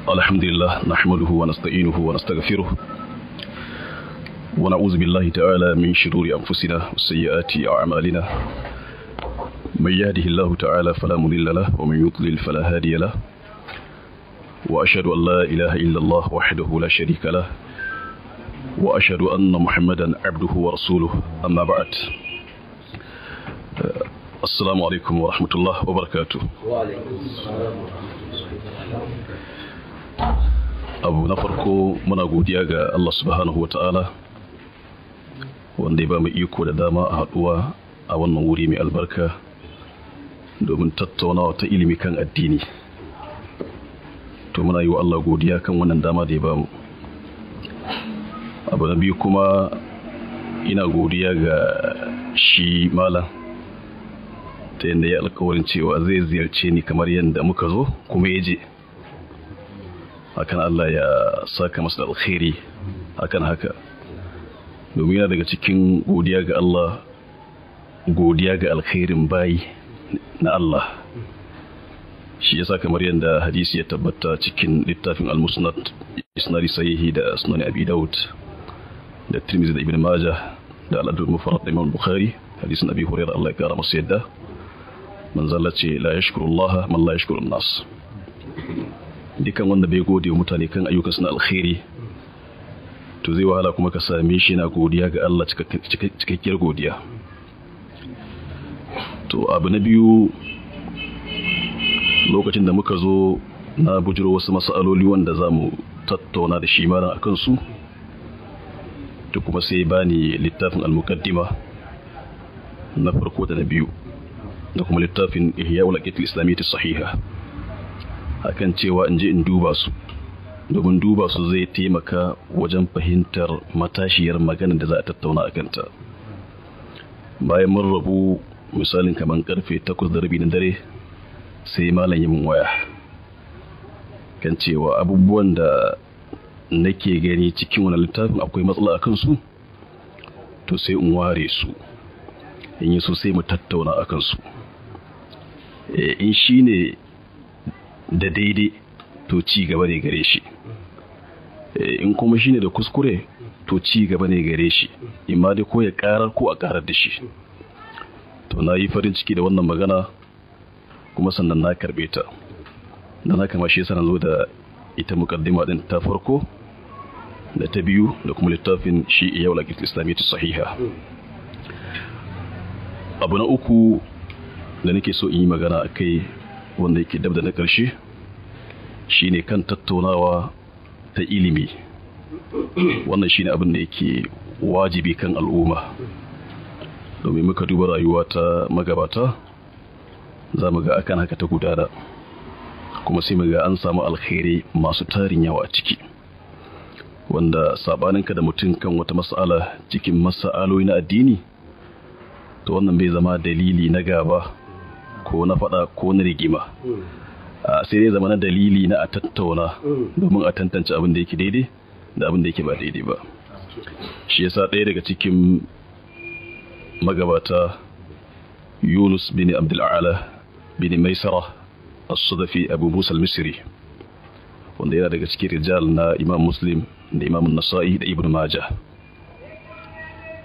الحمد لله نحمده ونستعينه ونستغفره ونعوذ بالله تعالى من شرور أنفسنا وسيئات أعمالنا من يهده الله تعالى فلا مضل له ومن يضلل فلا هادي له وأشهد أن لا إله إلا الله وحده لا شريك له وأشهد أن محمدا عبده ورسوله أما بعد السلام عليكم ورحمة الله وبركاته. وعليكم السلام ورحمة الله. abu na farko muna godiya ga Allah subhanahu wa ta'ala wanda ya ba mu iko da dama a haduwa a wannan wuri mai albarka domin tattaunawa ta ilimi kan addini. To muna yi wa Allah godiya kan wannan dama da ya ba mu. Abu na biyu kuma ina godiya ga shi malam ta yadda ya alkawarin cewa zai ziyarce ni kamar yadda muka zo kuma ya je. Hakan Allah ya saka masa da alkhairi akan haka, domin yana daga cikin godiya ga Allah, godiya ga alkhairin bayi na Allah. Shi yasa kamar yadda hadisi ya tabbata cikin littafin al-musnad isnadi sahihi da sunan abi daud da tirmidhi da ibn majah da al-adab mufrad da imam bukhari, hadisin abi hurairah Allah ya kara masa yadda manzo Allah ce la yashkuru Allah man la yashkuru an-nas. Dukan wanda bai gode wa mutane kan ayyukansu na alkhairi to zai wahala kuma ka same shi na godiya ga Allah cikakkiyar godiya. To abu na biyu, lokacin da muka zo na bujiro wasu masaloli wanda za mu tattauna da shi malam akan su, to kuma sai bani littafin al-muqaddima na farko da na biyu da kuma littafin Ihya'ul Aqidati al-Islamiyyah as-Sahiha akan cewa in je in duba su, domin duba su zai taimaka wajen fahimtar matashiyar maganar da za a tattauna a kanta. Bayan mun rabu misalin kamar karfe 8:30 na dare sai malam yi min waya kan cewa abubuwan da nake gani cikin wani littafin akwai matsala a kansu, to sai in ware su in yi so sai mu tattauna a kansu. In shi ne da daidai to ci gaba ne gare shi, in kuma shine da kuskure to ci gaba ne gare shi, imma dai ko ya karar ko a karar da shi. To na yi farin ciki da wannan magana kuma sannan na karbe ta, dan haka ma shi yasa na zo da ita muqaddima din ta farko da ta biyu da kuma littafin shi Ihya'ul Aqidati al-Islamiyyah as-Sahiha. Abu na uku da nake so in yi magana akai wanda yake dab da na ƙarshe shine kan tattaunawa ta ilimi. Wannan shine abin da yake wajibi kan al'umma, domin muka duba rayuwa ta magabata za mu ga akan haka ta gudana, kuma sai mu ga an samu alkhairi masu tarin yawa a ciki, wanda sabaninka da mutum kan wata mas'ala cikin mas'aloli na addini to wannan bai zama dalili na gaba ko na faɗa ko na rigima, sai dai zama na dalili na a tattauna domin a tantance abin da yake daidai da abin da yake ba daidai ba. Shi yasa ɗaya daga cikin magabata Yunus bin Abdul A'la bin Maisara as-Sudafi Abu Musa al-Misri, wanda yana daga cikin rijal na Imam Muslim da Imam Nasa'i da Ibn Majah,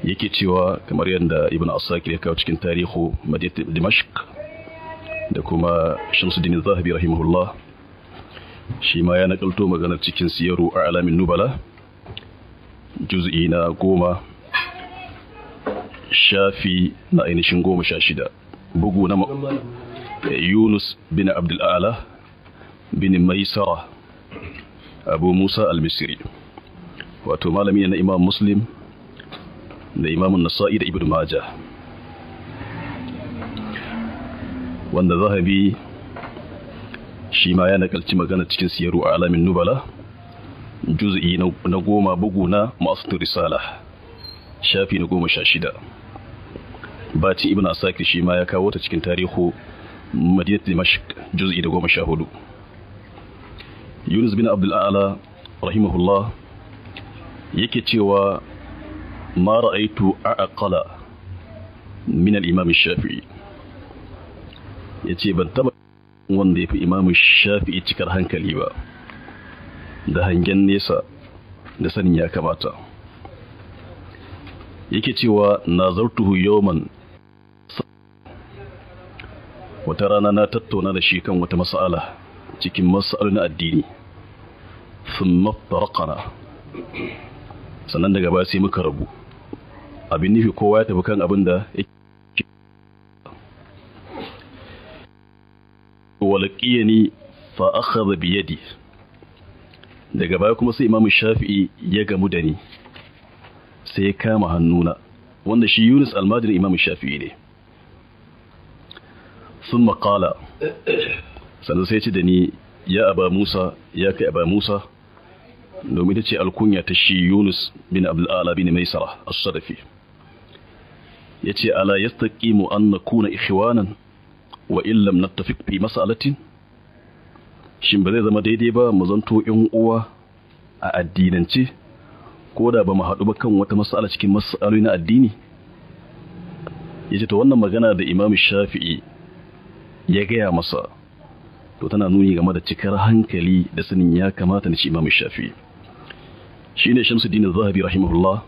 yake cewa kamar yadda Ibn Asakir ya kawo cikin tarihu Madinat Dimashq da kuma Shamsuddin Zahabi rahimahullah, shi ma ya nakalto maganar cikin Siyaru A'lamin Nubala juz'i na 10 shafi na ainihin 16, bugu na Yunus bin Abdul A'la bin Maisara Abu Musa al-Misri, wato malami na Imam Muslim da Imam Nasa'i da Ibn Majah, wanda Zahabi shi ma ya nakalci magana cikin Siyaru A'lamin Nubala juz'i na 10 bugu na Ma'asir Risala shafi na 16. Bati Ibn Asakir shi ma ya kawo ta cikin tarihu Madinat Dimashq juz'i na 14. Yunus bin Abdul A'la rahimahullah yake cewa ma ra'aitu aqala min al-imam shafi'i yace ban taba wanda yafi imam shafi'i cikar hankali ba da hangen nesa da sanin ya kamata. Yake cewa nazartuhu yawman, wata rana na tattauna da shi kan wata mas'ala cikin mas'alolin addini, thumma faraqana, sannan daga baya sai muka rabu. Abin nufi kowa ya tafi kan abin da yake. Walaqiyani fa akhadha bi yadi, daga baya kuma sai Imam Shafi'i ya gamu da ni sai ya kama hannuna, wanda shi Yunus almajirin Imam Shafi'i ne. Sun maƙala, sannan sai ce da ni, ya aba Musa, ya kai aba Musa, domin ta ce alkunya ta shi Yunus bin Abdul'ala bin Maisara as-Sadafi. Ya ce, ala yastaqimu an nakuna ikhwanan wa illam nattafiq fi mas'alatin? Shin ba zai zama daidai ba mu zanto ƴan uwa a addinance, ko da ba mu haɗu ba kan wata mas'ala cikin mas'aloli na addini? Yace to wannan magana da Imam Shafi'i ya gaya masa, to tana nuni game da cikar hankali da sanin ya kamata na shi Imam Shafi'i. Shine Shamsuddin Az-Zahabi rahimahullah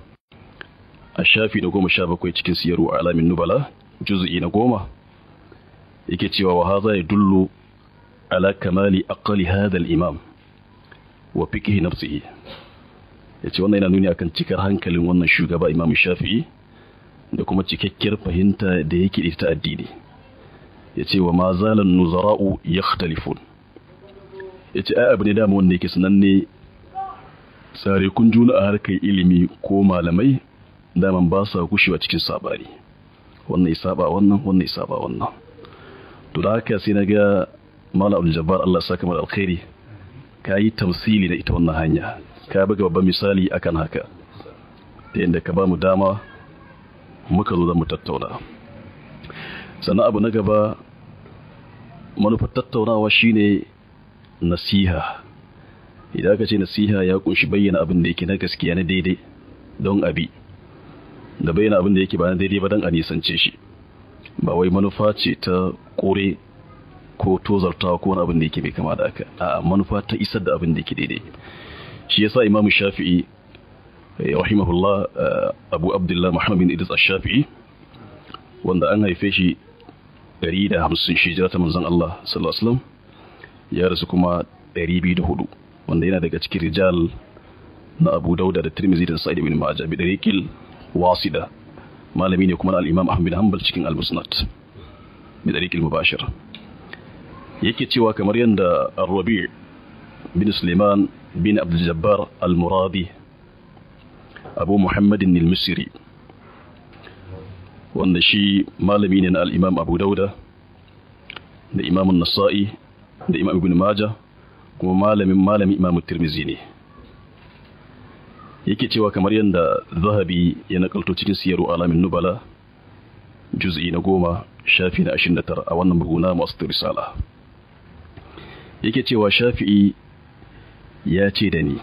a shafi na 17 cikin Siyaru Alamin Nubala juz'i na 10 yake cewa wa hadha yadullu ala kamali aqli hadha al-imam wa fiqhi nafsihi. Yace wannan yana nuni akan cikar hankalin wannan shugaba Imam Shafi'i da kuma cikakkiyar fahimta da yake da ta addini. Yace wa ma zalan nuzara'u yakhtalifun. Yace ai abu ne da wanda yake sananne, tsare kun juna a harkar ilimi ko malamai daman ba sa gushewa cikin sabari, wannan ya saba wannan, wannan ya saba wannan. To da haka sai na ga Malam Abdul Jabbar, Allah saka masa alkhairi, ka yi tamsili da ita wannan hanya, ka buga babban misali akan haka, da yadda ka ba mu dama muka zo da mu tattauna. Sannan abu na gaba, manufar tattaunawa shine nasiha. Idan aka ce nasiha ya kunshi bayyana abin da yake na gaskiya na daidai don abi, da bayyana abin da yake ba na daidai ba don a nisance shi. Ba wai manufa ce ta kore ko tozartawa ko wani abin da yake bai kama da haka. A'a, manufa ta isar da abin da yake daidai. Shi yasa Imam Shafi'i rahimahullah, Abu Abdullah Muhammad bin Idris Ash-Shafi'i, wanda an haife shi 150 hijira ta manzon Allah sallallahu alaihi wasallam, ya rasu kuma 204, wanda yana daga cikin rijal na Abu Dauda da Tirmidhi da Sa'id ibn Majah bi dariqil wasida. Malami ne kuma al-Imam Ahmad bin Hanbal cikin al-Musnad bi dariqil mubashir. Yake cewa kamar yanda Ar-Rabi' bin Sulaiman bin Abdul Jabbar al-Muradi Abu Muhammad al-Misri, wanda shi malami ne na al-Imam Abu Dauda da Imam An-Nasa'i da Imam Ibn Majah, kuma malamin Imam Tirmidhi ne. Yake cewa kamar yanda Zahabi ya nakalto cikin Siyaru Alamin Nubala juz'i na 10 shafi na 29 a wannan bugu na Mu'assasat Risala, yake cewa Shafi'i ya ce da ni,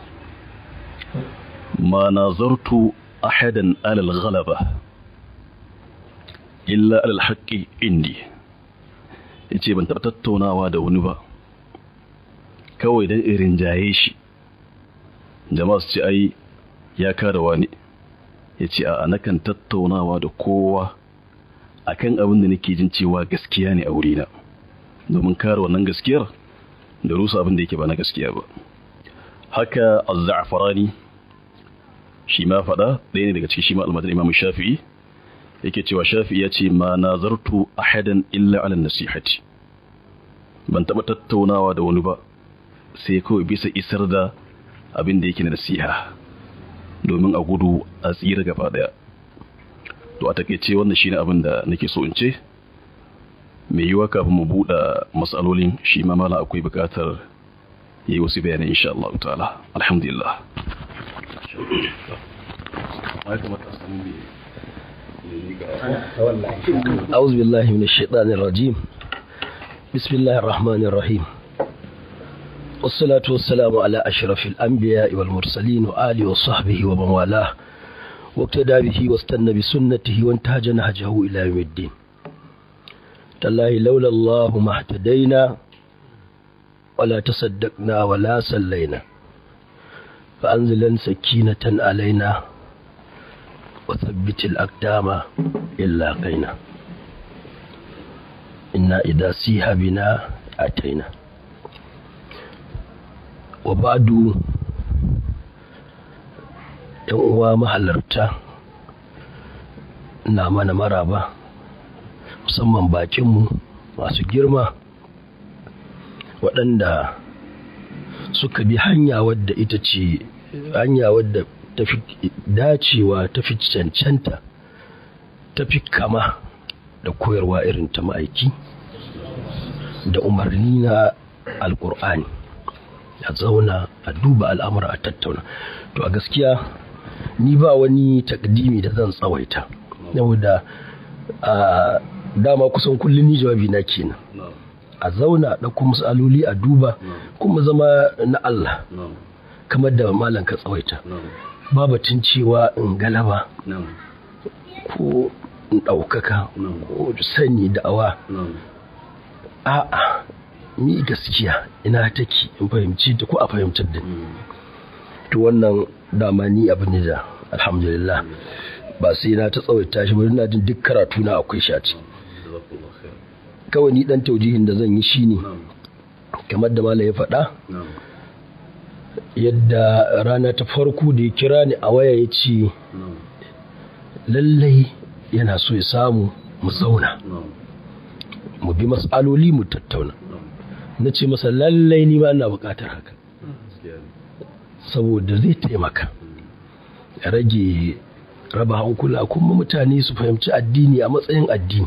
ma nazartu ahadan ala al-ghalaba illa ala al-haqqi indi. Yace ban taɓa tattaunawa da wani ba kawai dan irin jaye shi, jama'a su ce ai ya kada wani. Yace a nakan tattaunawa da kowa akan abin da nake jin cewa gaskiya ne a wurina, domin kare wannan gaskiyar da rusa abin da yake ba na gaskiya ba. Haka Az-Za'farani shi ma faɗa, ɗaya ne daga cikin shi ma almadan Imam Shafi'i, yake cewa Shafi'i ya ce ma nazartu ahadan illa ala nasihati, ban taɓa tattaunawa da wani ba sai kawai bisa isar da abin da yake na nasiha, domin a gudu a tsira gaba daya. To a takeice wannan shine abin da nake so in ce. Mai yiwa kafin mu buɗe matsalolin shi ma mala akwai buƙatar yayi wasu bayanai insha Allah ta'ala. Alhamdulillah. أعوذ بالله من الشيطان الرجيم. بسم الله الرحمن الرحيم. والصلاة والسلام على أشرف الأنبياء والمرسلين وآله وصحبه ومن والاه واقتدى به واستنى بسنته وانتهج نهجه إلى يوم الدين. تالله لولا الله ما اهتدينا ولا تصدقنا ولا صلينا فأنزلا سكينة علينا وثبت الأقدام إلا قينا إنا إذا سيها بنا أتينا. وبعد ‘yan uwa mahalarta na mana maraba, musamman bakinmu masu girma waɗanda suka bi hanya wadda ita ce hanya wadda ta fi dacewa, ta fi cancanta, ta fi kama da koyarwa irin ta ma'aiki da umarni na alƙur'ani. A zauna a duba al'amura a tattauna. To a gaskiya ni ba wani takdimi da zan tsawaita, saboda a dama kusan kullum ni jawabi na kenan, a zauna da kuma misaloli a duba kuma zama na Allah kamar da malam ka tsawaita, ba batun cewa in galaba ko in ɗaukaka ko sani da'awa. A'a, ni gaskiya ina take in fahimci ta ko a fahimtar da ni. To wannan dama ni abu ne da alhamdulillah ba sai na ta tsawaita shi ba, ina jin duk karatu na akwai shi a ciki. Kawai ni dan taujihin da zan yi shine kamar da malam ya faɗa, yadda rana ta farko da ya kira ni a waya ya ce lallai yana so ya samu mu zauna mu bi mas'aloli mu tattauna. Na ce masa lallai ni ma ina buƙatar haka, saboda zai taimaka ya rage raba hankula kuma mutane su fahimci addini a matsayin addini,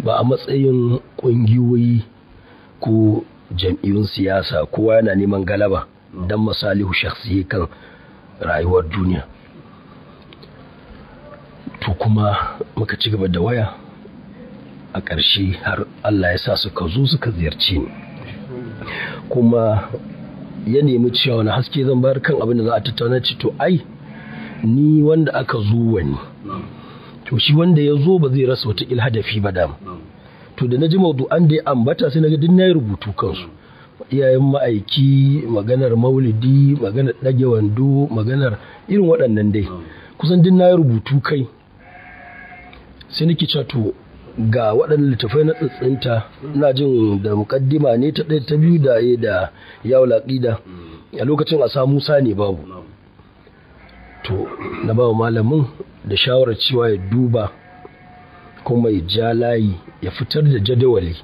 ba a matsayin ƙungiyoyi ko jam'iyyun siyasa kowa yana neman galaba don masalihu shakhsi kan rayuwar duniya. To kuma muka ci gaba da waya, a ƙarshe har Allah ya sa suka zo suka ziyarci ni, kuma ya nemi cewa wani haske zan bayar kan abin da za a tattauna. ce to ai ni wanda aka zo wani, to shi wanda ya zo ba zai rasa wata hadafi ba dama. To da na ji maudu'an da ya ambata sai na ga duk na yi rubutu kansu, iyayen ma'aiki, maganar maulidi, maganar ɗage wando, maganar irin waɗannan dai kusan duk na yi rubutu kai. Sai nake cewa to ga waɗannan littafai na tsintsinta, ina jin da mukaddima ne ta ɗaya ta biyu da yawon aqida a lokacin a samu Musa ne babu. To na ba wa malamin da shawarar cewa ya duba kuma ya ja layi ya fitar da jadawali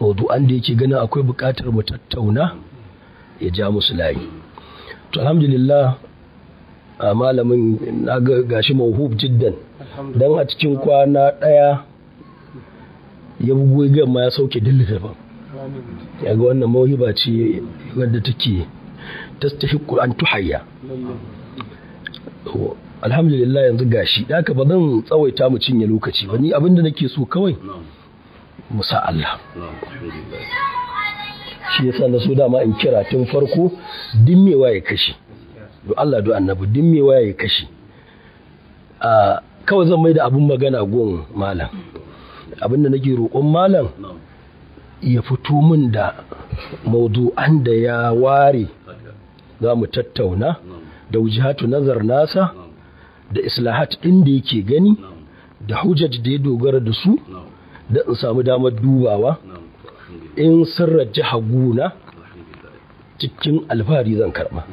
mawdu'an da yake ganin akwai buƙatar mu tattauna, ya ja musu layi. To alhamdulillah a malamin na ga gashi mawhub jiddan, dan a cikin kwana ɗaya ya bugu gama ya sauke dillita ba. Ya ga wannan mawhiba ce wadda take tastahiqu an tuhayya. Alhamdulillah yanzu gashi, haka ba zan tsawaita mu cinye lokaci ba, ni abinda nake so kawai musa Allah. Shi yasa na so dama in kira tun farko dimmewa ya kashi, do Allah do annabi dimmewa ya kashi. Kawai zan mai da abun magana gon malam, abinda nake roƙon malam ya fito min da mawdu'an da ya ware za mu tattauna, da wujhatu nazar nasa, da islahat ɗin da yake gani, da hujjaj da ya dogara da su, da in samu damar dubawa. In sun rajjaha guna cikin alfahari zan karɓa,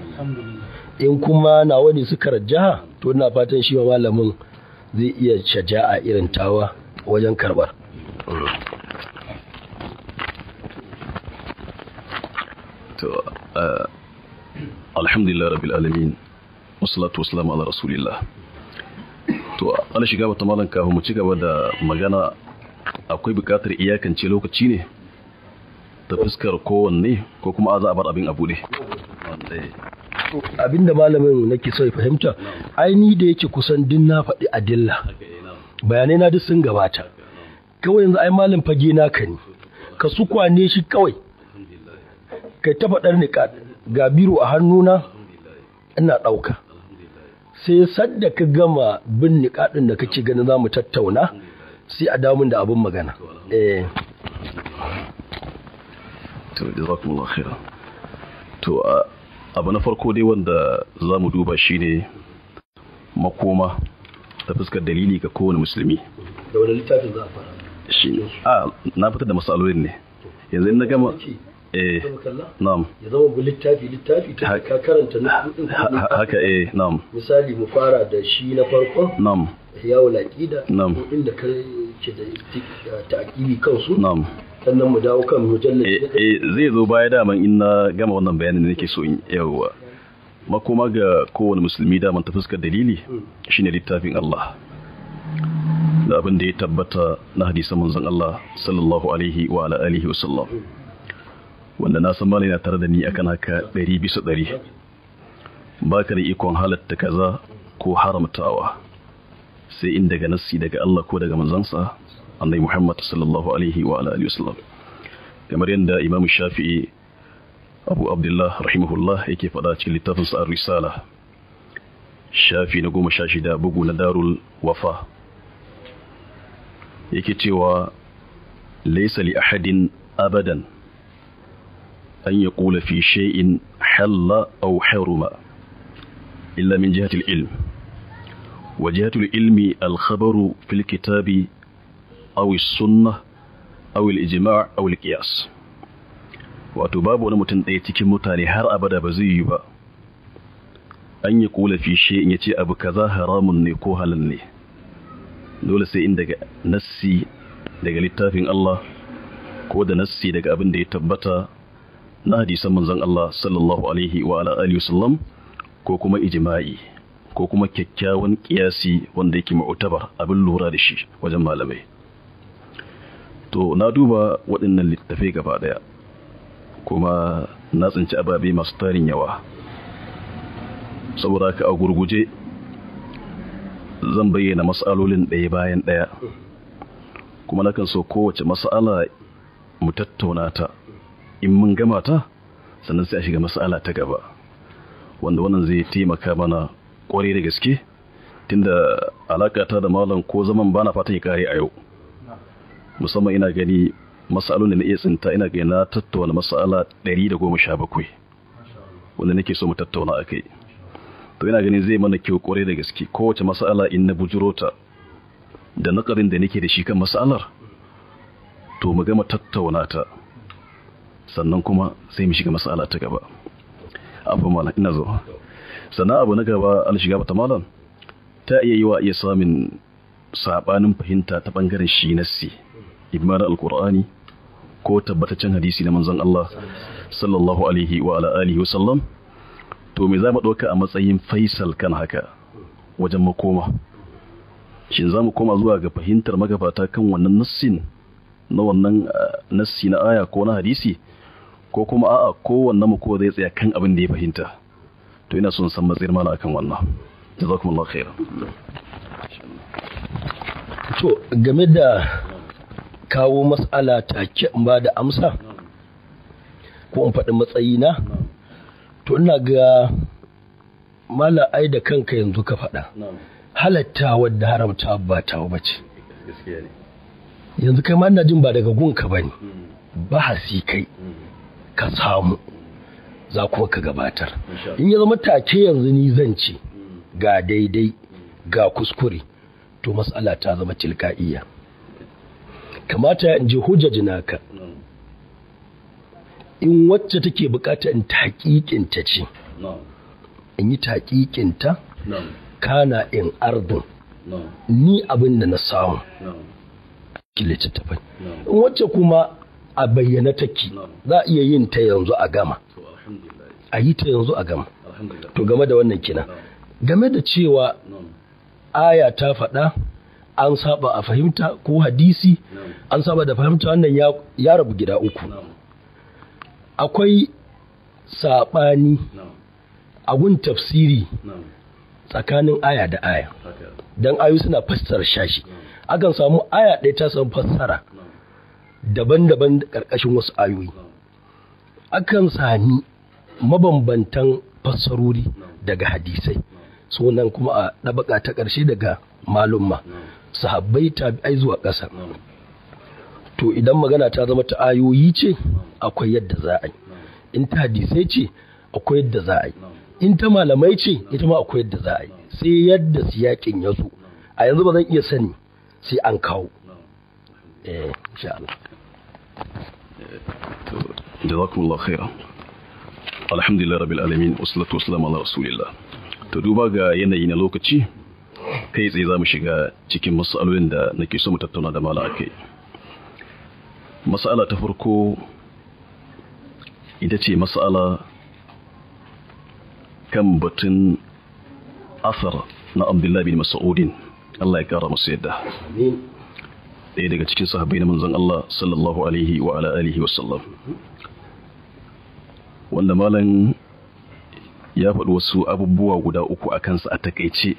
in kuma na wani suka rajjaha to ina fatan shi malamin zai iya shaja'a irin tawa wajen karɓar. Alhamdulillah rabbil alamin, wassalatu wassalamu ala rasulillah. To ana shiga wata malan kafin mu ci gaba da magana, akwai bukatar iyakance lokaci ne ta fuskar kowanne ko kuma a za a bar abin abu ne? Abinda malamin nake so ya fahimta, aini da yake kusan din na faɗi adilla, bayanai na duk sun gabata, kawai yanzu ai malam fage naka ne, ka su kwane shi kawai kai ta faɗar ni ga biro a hannuna ina ɗauka, sai sadda ka gama bin niƙaɗin da kake ganin za mu tattauna sai a damun da abin magana. To jazakumullahu khairan. To abu na farko dai wanda za mu duba shine makoma ta fuskar dalili ga kowane musulmi. Da wani littafin za a fara? Shi na fitar da masalolin ne. Yanzu in na gama na'am. Ya zama bu littafi ta ka karanta nufin haka na'am. Misali mu fara da shi na farkon. Na'am. Yawon laƙida. Na'am. Inda ka ce da ta'aƙibi kansu. Na'am. Sannan mu dawo kan mujallar. Zai zo baya daman in na gama wannan bayanin da nake so in yawa. Makoma ga kowane musulmi daman ta fuskar dalili shine littafin Allah. Da abin da ya tabbata na hadisan manzon Allah sallallahu alaihi wa ala alihi wa sallam. Wanda na san malai na tare da ni akan haka 100%. Baka da ikon halatta kaza ko haramtawa sai in daga nassi daga Allah ko daga manzansa annabi Muhammad sallallahu alaihi wa alihi wasallam. Kamar yadda Imam Shafi'i Abu Abdullah rahimahullah yake faɗa cikin littafin sa Ar-Risala shafi na 16 bugu na Darul Wafa yake cewa laysa li ahadin abadan an yaqula fi shay'in halla aw haruma illa min jihati al-ilm wa jihatu al-ilmi al-khabaru fil kitabi أو السنة أو الإجماع أو القياس. wato babu wani mutum ɗaya cikin mutane har abada ba zai yi ba an yi kula fi shay'in yace abu kaza haramun ne ko halal ne, dole sai in daga nassi daga littafin Allah ko da nassi daga abin da ya tabbata na hadisan manzon Allah sallallahu alaihi wa ala alihi wasallam ko kuma ijma'i ko kuma kyakkyawan kiyasi wanda yake mu'tabar abin lura da shi wajen malamai. To na duba waɗannan littafai gaba ɗaya kuma na tsinci ababe masu tarin yawa, saboda haka a gurguje zan bayyana mas'alolin ɗaya bayan ɗaya, kuma nakan so kowace mas'ala mu tattauna ta, in mun gama ta sannan sai a shiga mas'ala ta gaba, wanda wannan zai taimaka mana ƙwarai da gaske, tunda alaƙa ta da malam ko zaman bana fatan ya kare a yau. Musamman ina gani mas'alolin da na iya tsinta, ina gani na tattauna mas'ala 117 wanda nake so mu tattauna akai. To ina gani zai mana kyau ƙwarai da gaske kowace mas'ala in na bujuro ta da nakarin da nake da shi kan mas'alar, to mu gama tattauna ta sannan kuma sai mu shiga mas'ala ta gaba. Abu malam ina zo. Sannan abu na gaba an shiga bata malam, ta iya samun sabanin fahimta ta bangaren shi nassi, ibmar alqur'ani ko tabbataccen hadisi na manzon Allah sallallahu alaihi wa ala alihi wa sallam. To me zamu dauka a matsayin faisal kan haka wajen makoma? Shin zamu koma zuwa ga fahimtar magabata kan wannan nassin na wannan nassi na aya ko na hadisi, ko kuma a'a ko wannan mu ko zai tsaya kan abin da ya fahimta? To ina son san matsayin mala akan wannan. Jazakumullahu khairan. To game da kawo mas'ala take in ba da amsa ko in faɗi matsayina, to ina ga mala ai da kanka yanzu ka faɗa halatta wadda haramta ba ta bace. Yanzu kai ma ina jin ba daga gunka bane, bahasi kai ka samu za kuma ka gabatar. In ya zama take yanzu ni zan ce ga daidai ga kuskure, to mas'ala ta zama tilka'iyya. Kamata in ji hujjaji naka, in wacce take bukata in taƙiƙinta ce, in yi taƙiƙinta, kana in ardun ni abin da na samu littattafai. In wacce kuma a bayyana take, za a iya yin ta yanzu a gama, a yi ta yanzu a gama. To game da wannan kina, game da cewa aya ta faɗa an saba a fahimta ko hadisi an saba da fahimta, wannan ya rabu gida uku. Akwai saɓani a gun tafsiri tsakanin aya da aya, don ayu suna fassara shashi. Akan samu aya ɗaya ta san fassara daban-daban ƙarƙashin wasu ayoyi. Akan sami mabambantan fassarori daga hadisai, sunan kuma a ɗabaka ta ƙarshe daga malumma sahabbai tabi'ai zuwa ƙasa. To idan magana ta zama ta ayoyi ce akwai yadda za a yi, in ta hadisai ce akwai yadda za a yi, in ta malamai ce ita ma akwai yadda za a yi, sai yadda siyakin ya zo. A yanzu ba zan iya sani sai an kawo. Insha Allah. Jazakumullahu khairan. Alhamdulillah rabbil alamin wassalatu wassalamu ala rasulillah. To duba ga yanayi na lokaci kai tsaye zamu shiga cikin masalolin da nake so mu tattauna da malam akai. Mas'ala ta farko ita ce mas'ala kan batun asar na Abdullah bin Mas'udin, Allah ya kara masa yadda. Amin. Ɗaya daga cikin sahabbai na manzon Allah sallallahu alaihi wa ala alihi wasallam, wanda malam ya faɗi wasu abubuwa guda uku a kansa a takaice.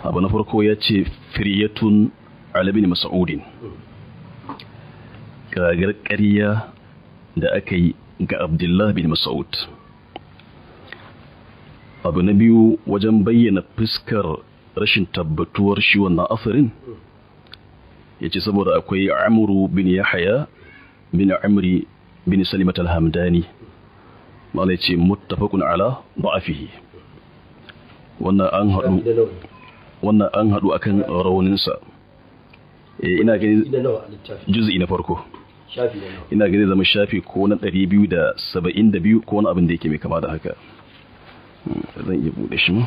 Abu na farko ya ce firyatun ala bin Mas'udin, kagar ƙarya da aka yi ga Abdullah bin Mas'ud. Abu na biyu wajen bayyana fuskar rashin tabbatuwar shi wannan asarin, ya ce saboda akwai Amru bin Yahya bin Amri bin Salimat al-Hamdani, malai ce muttafaqun ala da'afihi. Wannan an haɗu akan rauninsa. Ina gani juz'i na farko, ina gani zama shafi ko na 272 ko wani abin da yake mai kama da haka. Zan iya bude shi ma.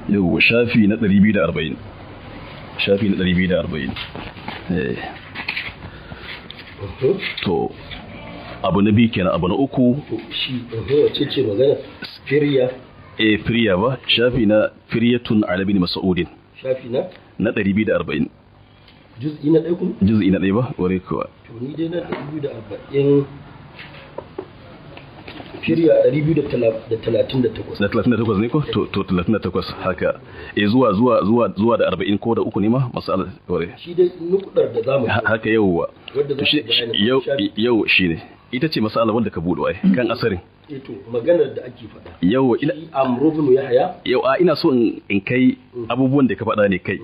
Yau shafi na 240, shafi na 240. To abu na biyu kenan. Abu na uku shi wace ce magana firya? Firya ba, shafi na firyatun ala bin Mas'udin, shafi na 240. Juz'i na ɗaya kuma? Juz'i na ɗaya ba, ware kuwa. To ni dai na 240 firya 238. Da 38 ne ko? To 38 haka. Zuwa da 40 ko da uku ne ma masala ware. Shi dai nukudar da zamu haka yauwa. Yau shine. Ita ce masala wanda ka buɗe ai kan asarin. To maganar da ake faɗa. Yauwa ina Amru bin Yahya. Ina so in kai abubuwan da ka faɗa ne kai,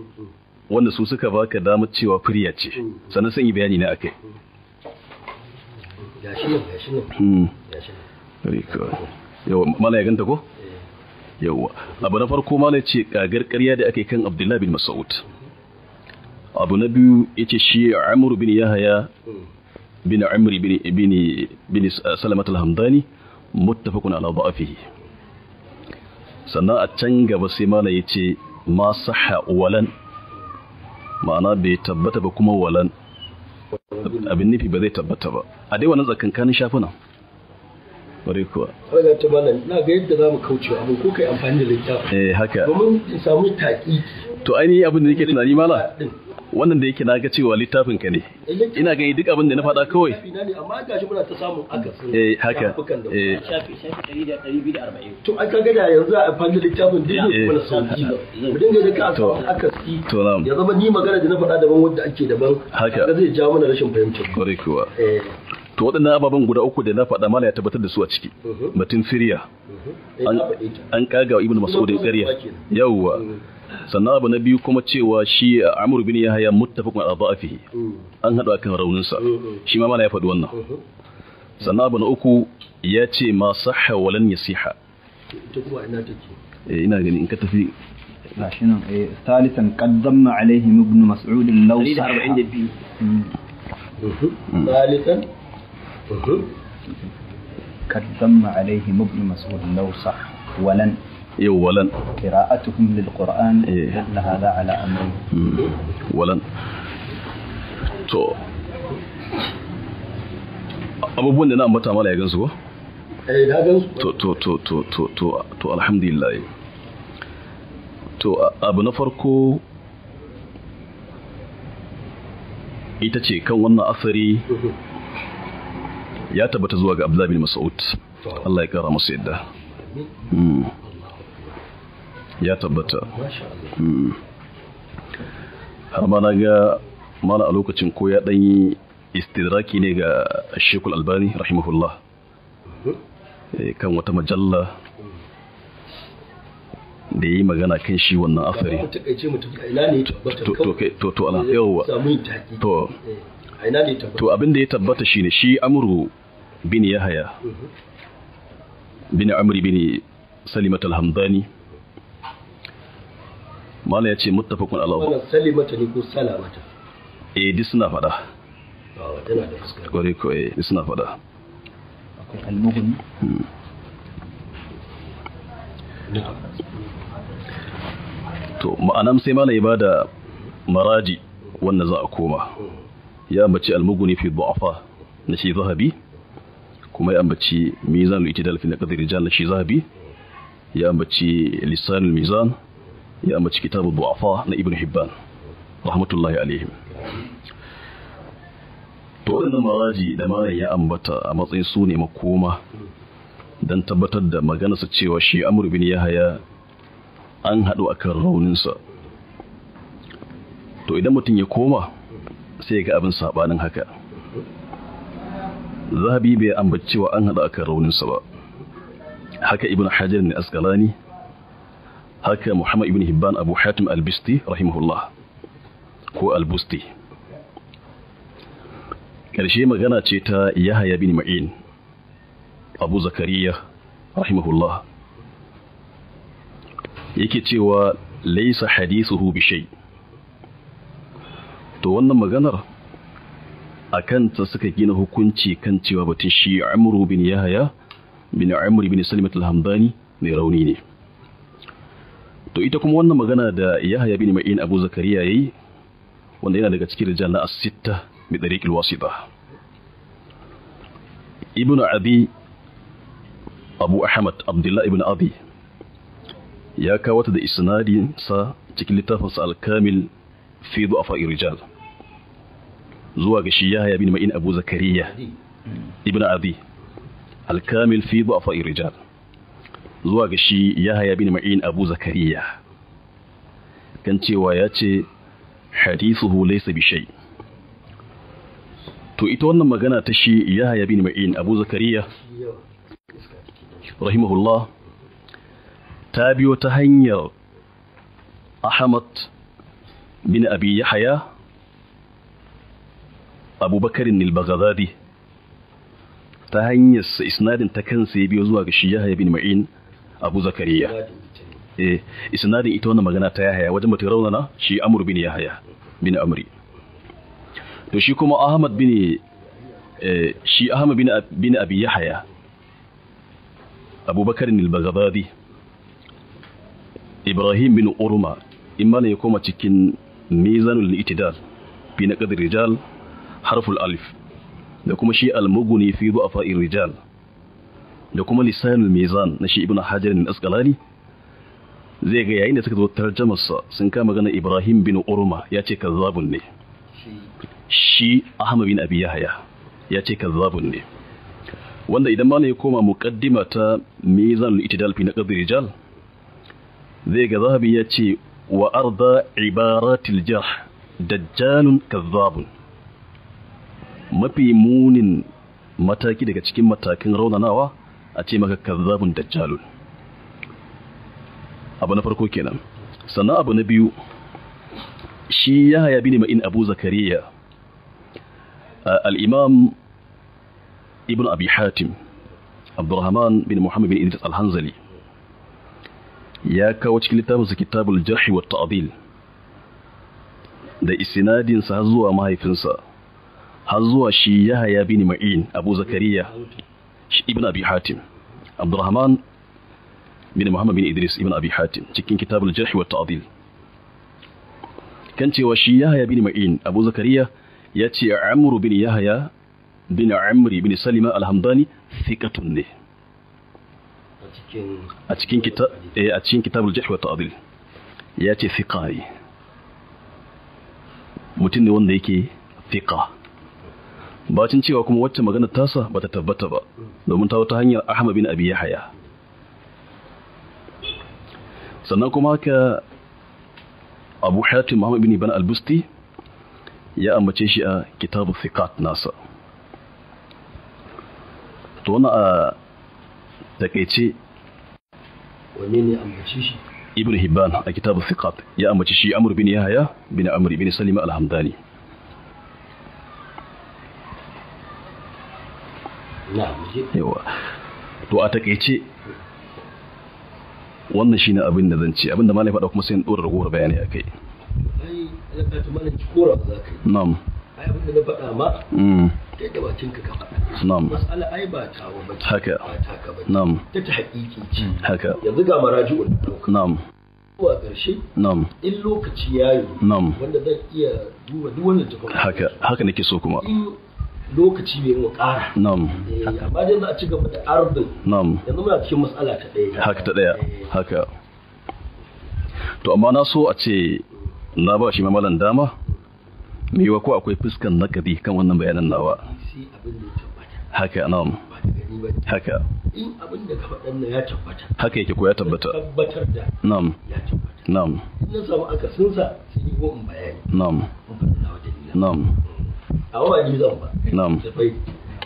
wanda su suka baka damar cewa firya ce, sannan sun yi bayani na akai. Gashi nan. Yawa mala ya ganta ko? Yawa abu na farko mala ce kagar ƙarya da ake kan Abdullah bin Mas'ud. Abu na biyu yace shi Amr bin Yahya bin Amri bin Salamat al-Hamdani muttafaqun ala da'afihi. Sannan a can gaba sai mala yace ma sahha walan, ma'ana bai tabbata ba kuma walan, abin nufi ba zai tabbata ba a dai wannan tsakankanin shafuna. Bare kuwa. Raga ta malam na ga yadda zamu kaucewa abin ko kai amfani da littafi. Haka. Domin in samu taƙi. To ainihin abin da nake tunani mala, wannan da yake naga cewa littafin ka ne. Ina gani duk abin da na faɗa kawai. Amma gashi muna ta samun akasin. Haka. Shafi 240. To an kaga da yanzu a amfani da littafin duk ne kuma sauki. Mu dinga da ka samu akasi. To na'am. Ya zama ni magana da na faɗa daban wanda ake daban. Haka. Zai jawo mana rashin fahimtar. Bare kuwa. To waɗannan ababen guda uku da na faɗa mala ya tabbatar da su a ciki. Batun firya. An kaga Ibn Mas'udin ƙarya. Yawwa. Sannan abu na biyu kuma cewa shi Amr bin Yahya muttafaqun ala da'afihi. An haɗu akan rauninsa. Shi ma mala ya faɗi wannan. Sannan abu na uku ya ce ma sahha walan yasiha. Ita kuma ina take? Ina gani in ka tafi شنو ثالثا قد ضم عليهم ابن مسعود لو صح. ثالثا قد ضم عليهم ابن مسعود لو صح ولن ولن قراءتهم للقرآن دل هذا على أمره ولن. to abubuwan da na ambata mala ya gansu ko? Na gansu. To alhamdulillah. To abu na farko ita ce kan wannan asari ya tabbata zuwa ga Abdullah bin Mas'ud Allah ya kara masa yadda ya tabbata har ma na ga mana a lokacin ko ya ɗanyi istidraki ne ga Sheikhul Albani rahimahullah kan wata majalla da yi magana kan shi wannan asari to ala yawa to abin da ya tabbata shine shi Amru bin Yahya bin Amri bin Salimat al-Hamdani mala ya ce muttafaqun ala wannan salimata ne ko salamata duk suna fada tana da fuska gore ko duk suna fada akwai al-Mughni to ma'anam sai mala ya bada maraji wanda za a koma ya ambaci al-Mughni fi du'afa na shi Zahabi kuma ya ambaci Mizanul Itidal fi naqd rijal na shi Zahabi ya ambaci Lisanul Mizan ya ambaci Kitabud Du'afa na Ibn Hibban rahmatullahi alaihim. To wannan maraji da malam ya ambata a matsayin su ne makoma dan tabbatar da maganarsa cewa shi Amr bin Yahya an haɗu akan rauninsa. To idan mutum ya koma sai ga abin sabanin haka. Zahabi bai ambaci cewa an haɗu akan rauninsa ba. Haka Ibn Hajar ne Asqalani, haka Muhammad ibn Hibban Abu Hatim al-Bisti rahimahullah ko al-Busti. Ƙarshe magana ce ta Yahya bin Ma'in Abu Zakariya rahimahullah yake cewa laysa hadithuhu bi shay. To wannan maganar akan ta suka gina hukunci kan cewa batun shi Amru bin Yahya bin Amr bin Salimat al-Hamdani ne rauni ne. To ita kuma wannan magana da Yahya bin Ma'in Abu Zakariya yayi wanda yana daga cikin rijal na as-sitta bi tariq al-wasita. Ibn Abi Abu Ahmad Abdullah ibn Abi ya kawo ta da isnadin sa cikin littafinsa al-Kamil fi du'afa rijal zuwa ga shi Yahya bin Ma'in Abu Zakariya ibn Abi al-Kamil fi du'afa rijal zuwa ga shi Yahya bin Ma'in Abu Zakariya kan cewa ya ce hadithuhu laysa bi shay. To ita wannan magana ta shi Yahya bin Ma'in Abu Zakariya rahimahullah ta biyo ta hanyar Ahmad bin Abi Yahya Abu Bakr al-Baghdadi ta hanyar isnadin ta kansa ya biyo zuwa ga shi Yahya bin Ma'in Abu Zakariya. Isnadin ita wannan magana ta Yahya wajen mutum raunana shi Amr bin Yahya bin Amri. To shi kuma Ahmad bin Abi Yahya Abu Bakr al-Baghdadi Ibrahim bin Urma imma ne ya koma cikin Mizanul Itidal fi naqd rijal harful alif da kuma shi al-Mughni fi du'afa rijal da kuma Lisanul Mizan na shi Ibn Hajar al-Asqalani zai ga yayin da suka zo tarjumar sa sun kama magana Ibrahim bin Urma ya ce kazzabun ne. Shi Ahmad bin Abi Yahya ya ce kazzabun ne, wanda idan ma ne ya koma muqaddima ta Mizanul Itidal fi naqd rijal zai ga Zahabi ya ce wa arda ibaratil jarh dajjalun kazzabun. Mafi munin mataki daga cikin matakin raunanawa a ce maka kazzabun dajjalun. Abu na farko kenan. Sannan abu na biyu shi Yahya bin Ma'in Abu Zakariya al-Imam Ibn Abi Hatim Abdurrahman bin Muhammad bin Idris al-Hanzali ya kawo cikin littafinsa Kitabul Jarh wa Ta'dil da isnadin sa zuwa mahaifinsa har zuwa shi Yahya bin Ma'in Abu Zakariya Ibn Abi Hatim Abdurrahman bin Muhammad bin Idris Ibn Abi Hatim cikin Kitabul Jarh wa Ta'dil kan cewa shi Yahya bin Ma'in Abu Zakariya ya ce Amr bin Yahya bin Amri bin Salima al-Hamdani thiqatun ne a cikin Kitabul Jarh wa Ta'dil ya ce thiqai mutum ne wanda yake thiqa. bacin cewa kuma wacce magana tasa bata tabbata ba domin ta wata hanyar Ahmad bin Abi Yahya. Sannan kuma haka Abu Hatim Muhammad bin Ibn al-Busti ya ambace shi a kitabu thiqat nasa. To wannan a takeice wanne ne ambace shi? Ibn Hibban a kitabu thiqat ya ambace shi Amr bin Yahya bin Amr bin Salim al-Hamdani. Yawa. To a takeice wannan shine abin da zan ce, abin da malai faɗa kuma sai in dora ragowar bayani akai. Ai ya ka tuma nan kora ba za ka yi. Na'am. Ai abin da na faɗa ma kai da bakin ka ka faɗa. Na'am. Mas'ala ai ba tawo ba ce. Haka. Ba ta ka ba. Na'am. Ta haƙiƙi ce. Haka. Yanzu ga maraji'ul dauka. Na'am. Zuwa ƙarshe. Na'am. In lokaci yayi. Na'am. Wanda zan iya duba duk wannan tafiya. Haka nake so kuma. In lokaci bai mu ƙara. Na'am. Amma dai za a ci gaba da ardin. Na'am. Yanzu muna cikin mas'ala ta ɗaya. Haka ta ɗaya. Haka. To amma na so a ce na ba shi mamalan dama me yiwa ko akwai fuskan nakadi kan wannan bayanan nawa. Sai abin da ya tabbata. Haka na'am. Ba da gani ba. Haka. In abin da ka faɗan nan ya tabbata. Haka yake ko ya tabbata. Tabbatar da. Na'am. Ya tabbata. Na'am. In na samu akasinsa sai yi ko in bayani. Na'am. Mun faɗa nawa dalilan. Na'am. A wa ni zan ba. Na'am.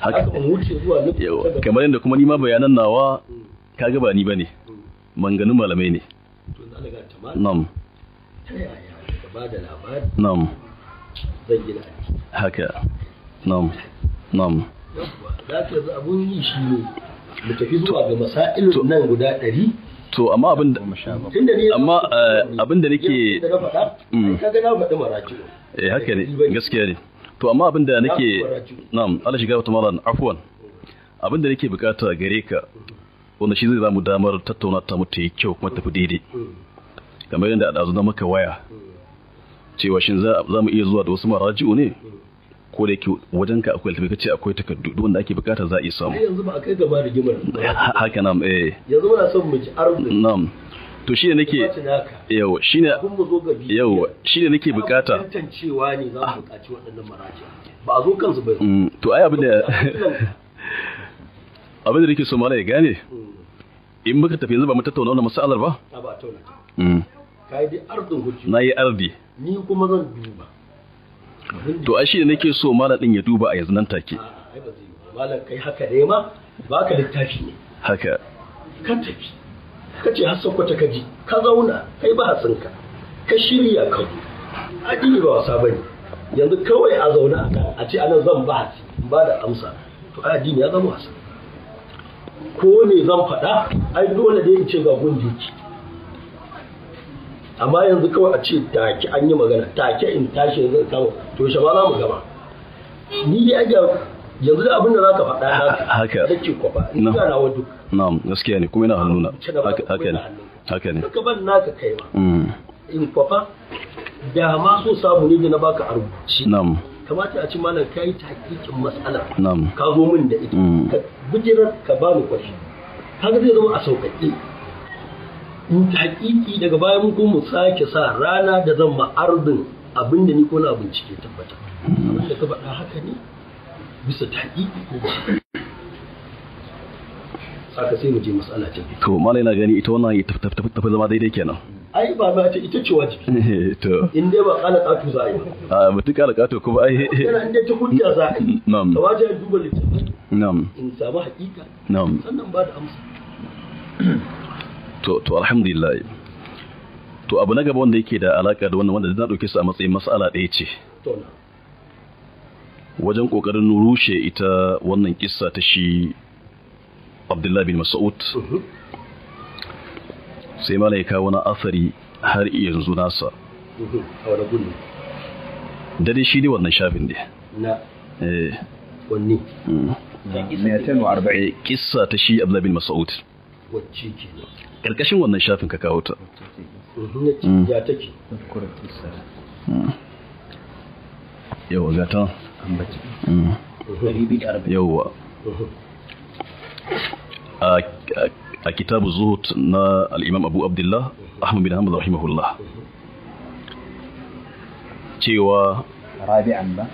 Haka mun wuce zuwa Yawa. Kamar yadda kuma ni ma bayanan nawa kaga ba ni bane. Manganin malamai ne. To Allah ga ta malam. Na'am. Ta yaya ka ba da labari Na'am. zan gina aiki. Haka. Na'am. Na'am. Yawwa za ka yanzu abun yi shi ne mu tafi zuwa ga masailun nan guda 100. To amma abin da Tunda ne amma abin da nake da na faɗa ai kaga na faɗi maraji'u. haka ne gaskiya ne. To amma abin da nake na'am Allah shiga wata malan afwan abin da nake bukata gare ka wanda shi zai zamu damar tattauna ta mutu yi kyau kuma tafi daidai kamar yadda a na maka waya cewa shin za mu iya zuwa da wasu maraji'u ne ko da yake wajen ka akwai alfabe kace akwai takardu wanda ake bukata za a iya samu yanzu ba a kai gaba da gimar haka na'am yanzu muna son mu ji arziki na'am to shine nake yawa shine yawa shine nake bukata tantancewa ne za mu bukaci waɗannan maraji'u ba a zo kansu ba to ai abin da nake so mala ya gane in muka tafi yanzu ba mu tattauna wannan masalar ba ba tauna kai dai ardin hujji na yi ardi ni kuma zan duba to ai shi da nake so mala din ya duba a yanzu nan take ai ba zai ba malam kai haka ne ma baka littafi ne haka ka tafi kace har sakwata ka ji ka zauna kai ba hatsinka ka shirya ka zo addini ba wasa bane yanzu kawai a zauna a ce anan zan ba ba da amsa to addini ya zama wasa ko ne zan faɗa ai dole dai in ce ga gundi ki amma yanzu kawai a ce take an yi magana take in tashi yanzu in kawo to shi ba za mu gaba ni dai aja yanzu da abin da zaka faɗa haka take kwafa ni ga nawa duk na'am gaskiya ne kuma ina hannuna haka ne haka ne ka ban naka kai ma in kwafa da ma so samu ne da na baka a rubuce na'am kamata a ci malam kai takikin mas'ala na'am ka zo min da ita ka bijirar ka bani kwashi kaga zai zama a sauƙaƙe in taƙiƙi daga baya mun kuma sake sa rana da zan ma'ardin abinda ni ko na bincike tabbata abinda ka faɗa haka ne bisa taƙiƙi ko ba saka sai mu je mas'ala ta biyu to malai na gani ita wannan tafi zama daidai kenan ai ba ba ta ita ce wajibi to in dai ba kala katu za a yi a mutu kala katu kuma ai yana inda ta hujja za a yi na'am kamata ya duba littafin na'am in samu haƙiƙa na'am sannan ba da amsa to alhamdulillah to abu na gaba wanda yake da alaka da wannan wanda na dauke su a matsayin mas'ala ɗaya ce wajen kokarin rushe ita wannan kissa ta shi Abdullah bin Mas'ud sai malaika wani asari har yanzu nasa a wani gudu da dai shi ne wannan shafin ne na wanne 240 kissa ta shi Abdullah bin Mas'ud wacce ke karkashin wannan shafin ka kawo ta ya take yawa gata yawa a kitabu zuhud na al'imam abu abdullah ahmad bin hamad rahimahullah cewa rabi'an ba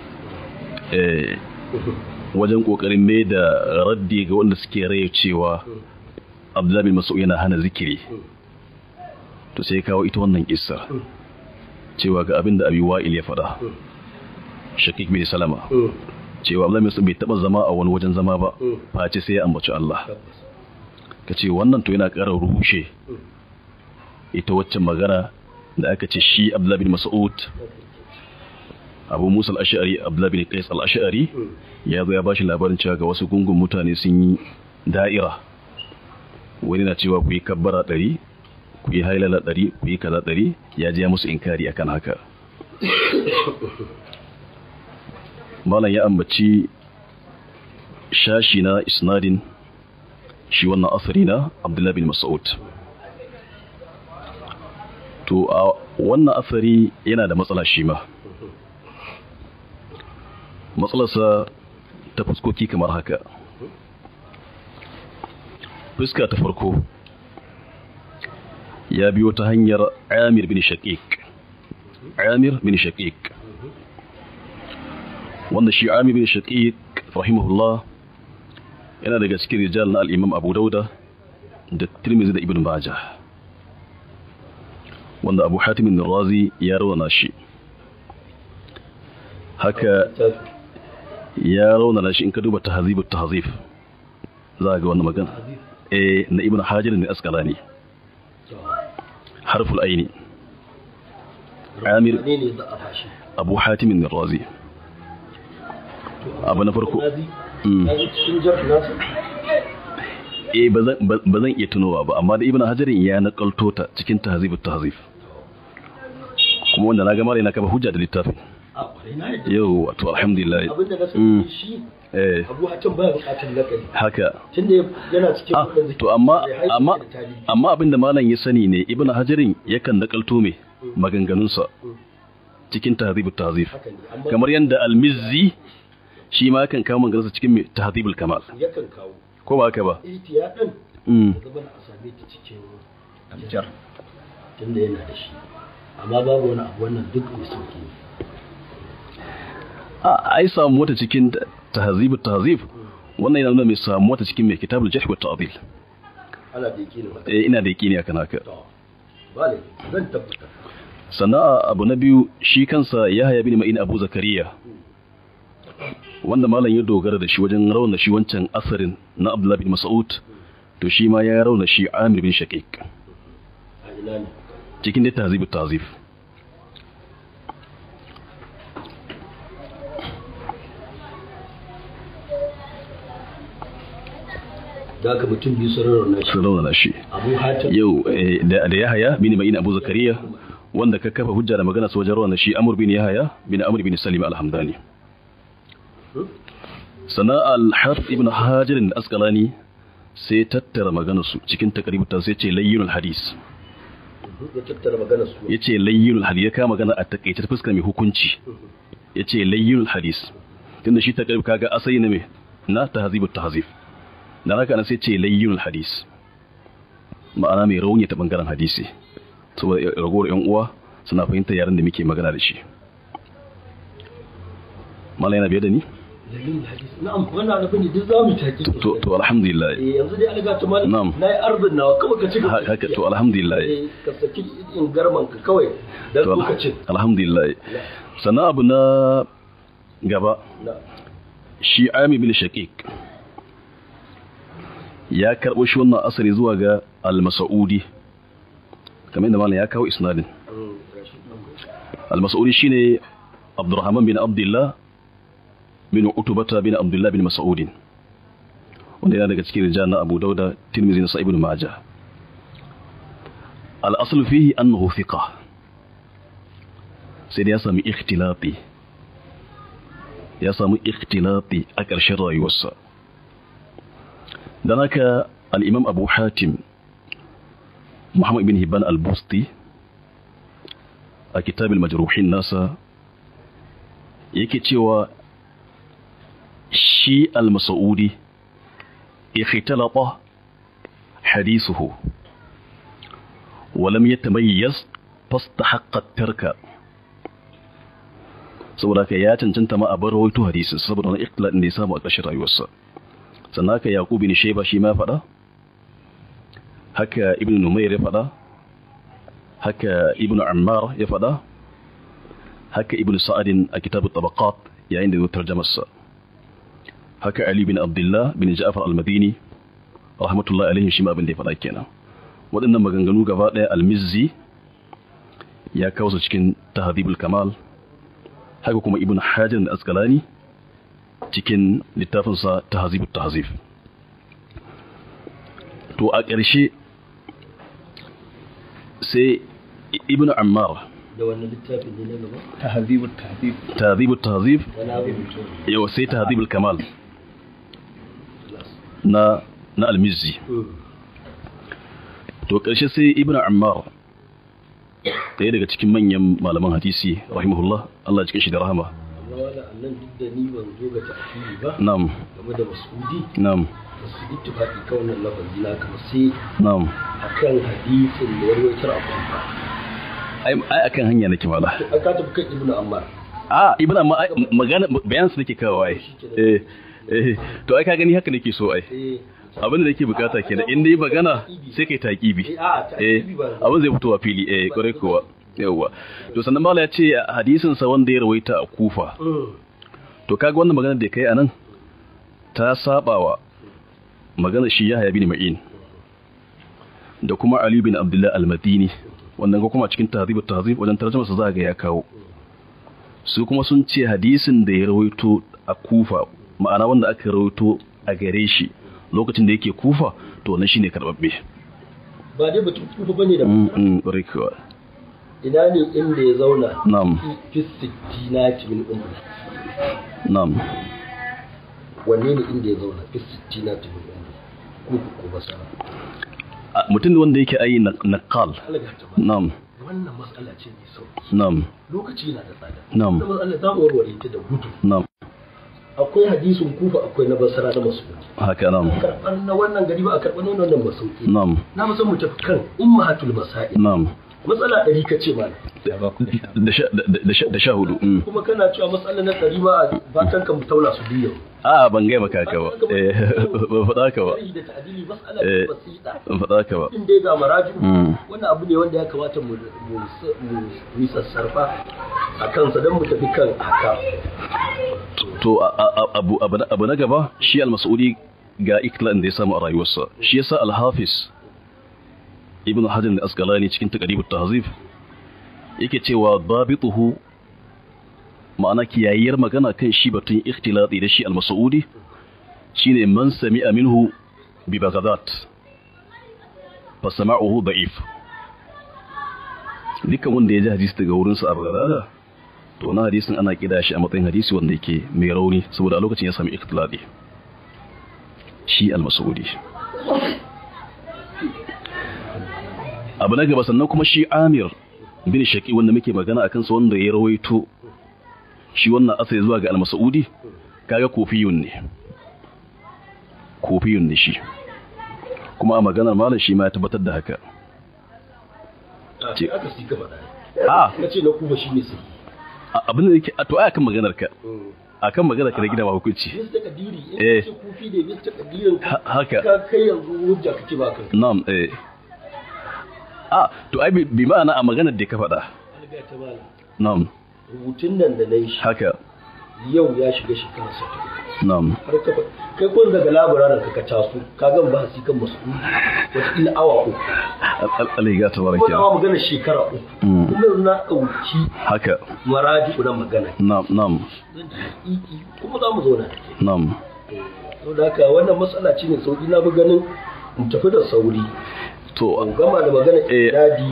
wajen kokarin mai da raddi ga wanda suke raye cewa Abdullahi bin Mas'ud yana hana zikiri, to sai kawo ita wannan kissa cewa ga abin da Abi Wa'il ya faɗa, Shaqiq bin Salama, cewa Abdullahi bin Mas'ud bai taɓa zama a wani wajen zama ba face sai ya ambaci Allah. Ka ce wannan to yana ƙara rushe ita waccan magana da aka ce shi Abdullahi bin Mas'ud, Abu Musa al-Ash'ari, Abdullahi bin Qais al-Ash'ari ya zo ya bashi labarin cewa ga wasu gungun mutane sun yi da'ira, wani na cewa ku yi kabbara 100, ku yi hailala 100, ku yi kaza 100, ya ji ya musu inkari akan haka. Malam ya ambaci shashi na isnadin shi wannan asari na Abdullahi bin Mas'ud. To a wannan asari yana da matsala shi ma. Matsalarsa ta fuskoki kamar haka. Fuska ta farko ya biyo ta hanyar Amir bin Shaqiq. Amir bin Shaqiq, wanda shi Amir bin Shaqiq rahimahullah yana daga cikin rijal na al-Imam Abu Dauda da Tirmidhi da Ibn Majah, wanda Abu Hatim al-Razi ya rawana shi. Haka ya rawana shi in ka duba Tahzibut Tahzib za ga wannan magana na Ibn Hajar al-Asqalani, harful aini. Amir Abu Hatim al-Razi abu na farko ba zan iya tunowa ba, amma da Ibn Hajarin ya nakalto ta cikin Tahzibut Tahzib, kuma wanda na ga mara yana kafa hujja da littafin. Yau wato alhamdulillah abinda na sani shi Abu Hatim baya bukatar lakari haka tunda yana cikin wannan zikiri. To amma abinda malam ya sani ne, Ibn Hajarin yakan nakalto me maganganunsa cikin Tahzibut Tahzib, kamar yanda Al-Mizzi shi ma yakan kawo maganganunsa cikin Tahzibul Kamal, yakan kawo ko ba haka ba? ihtiyadan zaman a same ta cikin aljar tunda yana da shi, amma babu wani abu wannan duk mai sauki ne. Ai samu wata cikin Tahzibut Tahzib wannan yana nuna mai samu wata cikin mai Kitabul Jarh wa Ta'dil. Ana da yakini haka. Ina da yakini akan haka. Bale zan tabbata. Sana'a abu na biyu shi kansa Yahya bin Ma'in Abu Zakariya, wanda malam ya dogara da shi wajen rauna shi wancan asarin na Abdullah bin Mas'ud, to shi ma ya rauna shi Amir bin Shaqiq cikin da Tahzibut Tahzib. Da ka mutum biyu sun rauna shi. Abu Hatim yau da Yahya bin Ma'in Abu Zakariya, wanda ka kafa hujja da magana su wajen rauna shi Amr bin Yahya bin Amr bin Salim al-Hamdani. Sana al-Harith ibn Hajar al-Asqalani sai tattara maganar su cikin Taqribut Tahzib, sai ce layyinul hadis. Ya tattara maganar su. Yace layyinul hadis, ya kama magana a takeice ta fuskar mai hukunci. Yace layyinul hadis. Tunda shi Taqrib kaga asali ne me na Tahzibut Tahzib. Dan haka ana sai ce layyinul hadis. Ma'ana mai rauni ta bangaren hadisi. Saboda ragowar yan uwa suna fahimtar yaran da muke magana da shi. Malai yana biye da ni? Na'am, wannan abin duk zamu take. To alhamdulillah. Yanzu dai alga ta mal nayi arzin nawa kuma ka ci gaba. Haka to alhamdulillah. Ka saki in garman ka kawai dan lokacin. Alhamdulillah. Sana abu na gaba. Shi Amir bin Shaqiq ya karbo shi wannan asari zuwa ga Al-Mas'udi, kamar da malam ya kawo isnadin. Al-Mas'udi shine Abdurrahman bin Abdullah bin Utubata bin Abdullah bin Mas'ud, wanda yana daga cikin rijal na Abu Dauda, Tirmidhi da Ibn Majah. Al-aslu fihi annahu thiqa, sai da ya sami ikhtilati a ƙarshen rayuwarsa. Dan haka al-Imam Abu Hatim Muhammad bin Hibban al-Busti a Kitab al-Majruhin nasa yake cewa shi al-Mas'udi ikhtalata hadithuhu wa lam yatamayyiz fastahaqqa at-tarka, saboda ka ya cancanta ma a bar rawaito hadisin saboda wani ikhtilaf da ya samu a ƙarshen rayuwarsa. Sannan haka Yaqub bin Shayba shi ma ya faɗa, haka Ibn Numayr ya faɗa, haka Ibn Ammar ya faɗa, haka Ibn Sa'ad a kitab at-Tabaqat yayin da ya tarjama sa, haka Ali bin Abdullah bin Ja'far al-Madini rahmatullahi alaihi shi ma abin da ya faɗa kenan. Waɗannan maganganu gaba ɗaya al-Mizzi ya kawo su cikin Tahdhibul Kamal, haka kuma Ibn Hajar al-Asqalani cikin littafinsa Tahzibut Tahzib. To a ƙarshe sai Ibn Ammar da wannan littafin ne na gaba Tahzibut Tahzib yau sai Tahdhibul Kamal na al-Mizzi. To ƙarshe sai Ibn Ammar ɗaya daga cikin manyan malaman hadisi rahimahullah, Allah ya cikin shi da rahama. amma wala annan duk da ni ban zo ga ta'kidi ba Na'am. game da Mas'udi Na'am. basu ittifaqi kan wannan lafazi na kamar sai Na'am. akan hadisin da ya rawaito a kwanta Ai akan hanya nake mala. an ka tafi kan Ibn Ammar Ibn Ammar magana bayan su nake kawo ai. To ai ka gani haka nake so ai. Abin da nake bukata kenan in dai magana sai kai taqibi. Abin zai fito a fili kore kuwa. Yawwa. To sannan mala ya ce hadisin sa wanda ya rawaita a Kufa. To kaga wannan magana da kai anan ta sabawa magana shi Yahya bin Ma'in da kuma Ali bin Abdullah al-Madini, wannan ko kuma cikin Tahdhibut Tahzib wajen tarjuma sa za ga ya kawo. Su kuma sun ce hadisin da ya rawaito a Kufa, ma'ana wanda aka rawaito a gare shi lokacin da yake Kufa, to wannan shine karbabbe. ba dai batun Kufa bane da barkewa. ina ne inda ya zauna Na'am. fi sittinati min umri Na'am. wanne ne inda ya zauna fi sittinati min umri ko basara Mutum wanda yake ayi naqal. Na'am. wannan mas'ala ce mai sauki Na'am. lokaci yana da tsada Na'am. wannan mas'ala za mu warware ta da gudu Na'am. akwai hadisin Kufa akwai na Basra da Mas'ud Haka na'am. karɓar na wannan gari ba a karɓar na wannan ba sauki Na'am. na musan mu tafi kan ummahatul masail Na'am. matsala 100 kace mana Da sha hudu. kuma kana cewa matsala na 100 ba ba kan kan taula su biyu Ban gaya maka haka ba. Ban faɗa haka ba. da ta'dili mas'ala basita Ban faɗa haka ba. in dai ga maraju wannan abu ne wanda ya kamata mu sassarfa a kansa don mu tafi kan haka. To abu na gaba shi al-Mas'udi ga iklan da ya samu a rayuwarsa. Shi yasa al-Hafiz Ibn Hajar al-Asqalani cikin Taqribut Tahzib yake cewa babituhu, ma'ana kiyayyar magana kan shi batun ikhtilati da shi al-Mas'udi shine man sami'a minhu bi Baghdad fa sama'uhu da'if. Dukkan wanda ya ji hadisi daga wurin sa a Baghdad, to na hadisin ana kida shi a matsayin hadisi wanda yake mai rauni saboda a lokacin ya sami ikhtilati shi al-Mas'udi. Abu na gaba sannan kuma shi Amir bin Shaqi wanda muke magana akan sa wanda ya rawaito shi wannan asali zuwa ga al-Mas'udi, kaga kofiyun ne shi kuma a maganar malam shi ma ya tabbatar da haka. Ce aka sika faɗa nace na Kufa shine sai abin da yake to ai akan maganar ka da gida ba hukunci bisa kadiri in ce kufi da bisa kadirin haka ka kai yanzu hujja kake ba kanka na'am to ai bi ma'ana a maganar da ka faɗa na'am rubutun nan da nayi shi haka yau ya shiga shekara 70 na'am har ka kai kun daga labararin ka taso ka ga ba hasi kan Mas'ud wata ila awa uku aliga tabaraka kuma magana shekara uku kuma yanzu na dauki haka maraji na magana na'am kuma za mu zauna na'am saboda haka wannan matsala ce ne sauki na bi ganin in tafi da sauri to gama da magana dadi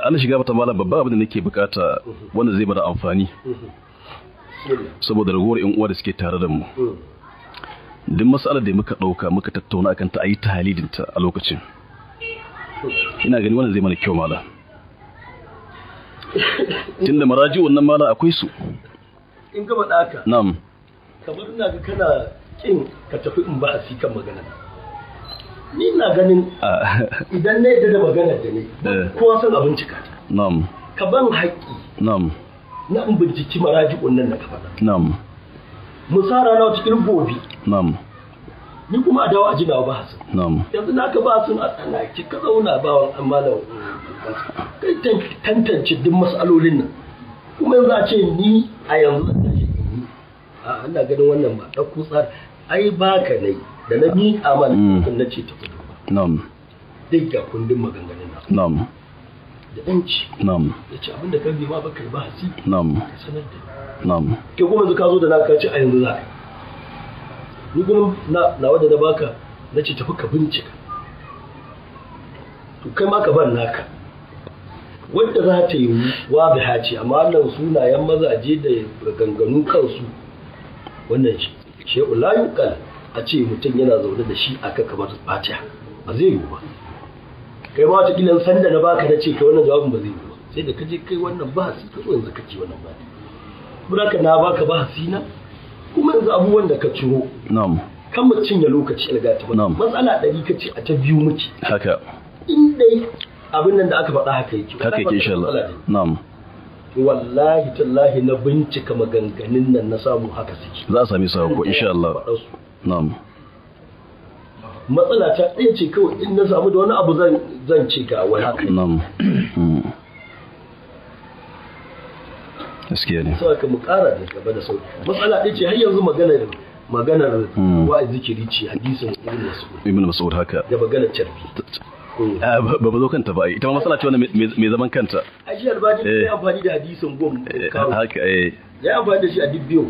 an shiga mata malam babban abin da nake bukata wanda zai bada amfani saboda ragowar yan uwa da suke tare da mu duk matsalar da muka dauka muka tattauna akan ta ayi tahlilin ta a lokacin ina gani wannan zai mana kyau mala tunda maraji wannan mala akwai su in gaba daka na'am kamar ina ga kana kin ka tafi in ba a kan magana ni ina ganin idan na yadda da magana da ne kowa san abin cika na'am ka ban haƙƙi na'am na in binciki maraji'un nan na ka faɗa na'am mun sa rana cikin gobe na'am ni kuma a dawo a jina ba hasan na'am yanzu na ka ba sun a tsanaki ka zauna ba wa malam kai tantance duk mas'alolin nan kuma yanzu a ce ni a yanzu da shi a ina ganin wannan ba ɗauko tsar ai baka ne da na bi amal na ce ta fito na'am duk ga kundin maganganun na na'am da yanci na'am ya ce abinda ka bi ma baka yi ba hasi na'am ka sanar da na'am ke kuma yanzu ka zo da na ka ce a yanzu za ka ni kuma na wadda na baka na ce tafi ka bincika to kai ma ka ban naka wadda za ta yi wabiha ce amma wannan sunayen mazaje da ganganu kansu wannan shi'u la yuqal a ce mutum yana zaune da shi aka kamar fatiha ba zai yi ba kai ma wata kilan sanda na baka na ce kai wannan jawabin ba zai yi ba sai da kaje kai wannan bahasi ka zo yanzu kake wannan ba buraka na baka bahasi na kuma yanzu abubuwan da ka ciro na'am kan mu cinye lokaci algata ba matsala 100 kace a ta biyu muke haka in dai abin nan da aka faɗa haka yake haka yake insha Allah na'am wallahi tallahi na bincika maganganun nan na samu haka suke za a sami sako insha Allah na'am matsala ta ɗaya ce kawai in na samu da wani abu zan ce ga wani haka na'am gaskiya ne sai ka mu ƙara da gaba da sauki matsala ɗaya ce har yanzu maganar wa'azi zikiri ce hadisin ibn Mas'ud haka da maganar carbi ba zo kanta ba ita ma matsala ce wannan mai zaman kanta a shi albani ya amfani da hadisin gom haka ya amfani da shi a dubbiyo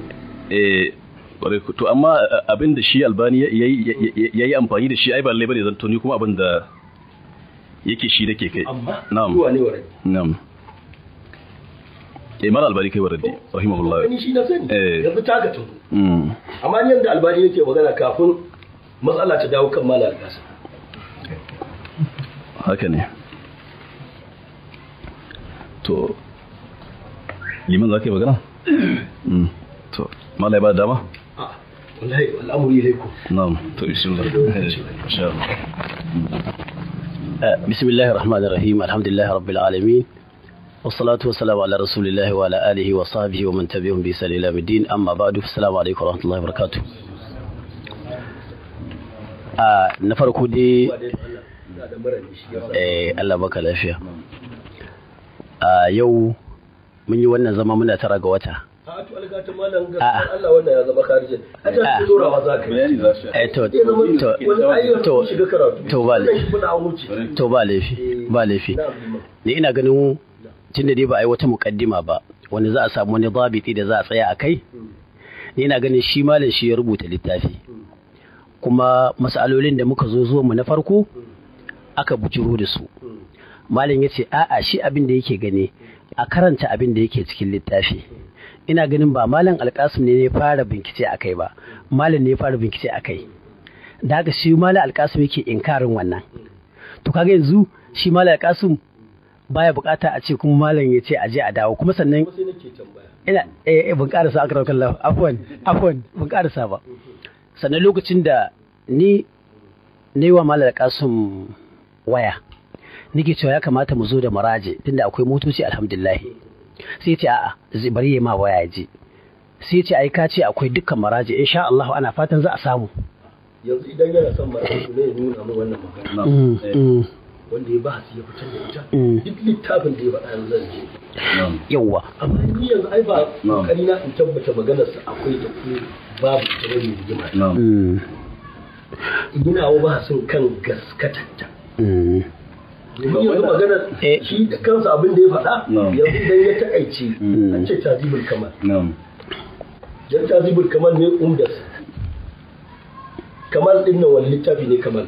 to amma abin da shi albani yayi amfani da shi ai ba lallai bane zanto ni kuma abin da yake shi dake kai na'am zuwa ne waradi na'am mal albani kai waradi rahimahullah ni shi na sani yanzu ta ga tudu amma ni yanda albani yake magana kafin matsala ta dawo kan malal alƙasa haka ne to liman za ka yi magana? to malai ba dama? wallahi al'amuri ilaikum na'am to bismillah insha Allah bismillahir rahmanir rahim alhamdulillahi rabbil alamin wassalatu wassalamu ala rasulillahi wa ala alihi wa sahbihi wa man tabi'ahum bi ihsan ila yawmiddin amma ba'du assalamu alaikum wa rahmatullahi wa barakatuh na farko dai Allah baka lafiya yau mun yi wannan zama muna tara ga wata Allah wannan ya zama karijin a ta dora ma za ka to ba laifi ni ina ganin tunda dai ba a yi wata mukaddima ba wanda za a samu wani zabiti da za a tsaya a kai ni ina ganin shi malam shi ya rubuta littafi kuma masalolin da muka zo zuwa mu na farko aka bujiro da su malam ya ce a'a shi abin da yake gani a karanta abin da yake cikin littafi ina ganin ba malam alkasim ne fara bincike a kai ba malam ne ya fara bincike a kai da haka shi malam alkasim yake inkarin wannan to kaga yanzu shi malam alkasim baya bukata a ce kuma malam ya ce a je a dawo kuma sannan ina ban karasa akram kallahu afwan ban karasa ba sannan lokacin da ni ne wa malam alkasim waya nake cewa ya kamata mu zo da maraje tunda akwai motoci alhamdulillah sai ce a'a zai bari ya ma waya je sai ce ai ka ce akwai dukkan maraje insha Allah ana fatan za a samu yanzu idan yana son maraje ne ya nuna mu wannan magana wanda ya bahasi ya fitar da ita duk littafin da ya faɗa yanzu zan je yawa amma ni yanzu ai ba kokari na in tabbata maganar sa akwai da ko babu ta wani rigima ina wa bahasin kan gaskatatta yanzu magana shi da kansa abin da ya faɗa yanzu idan ya taƙaice an ce tazibul kamal yan tazibul kamal ne umdas kamal din nan wani littafi ne kamal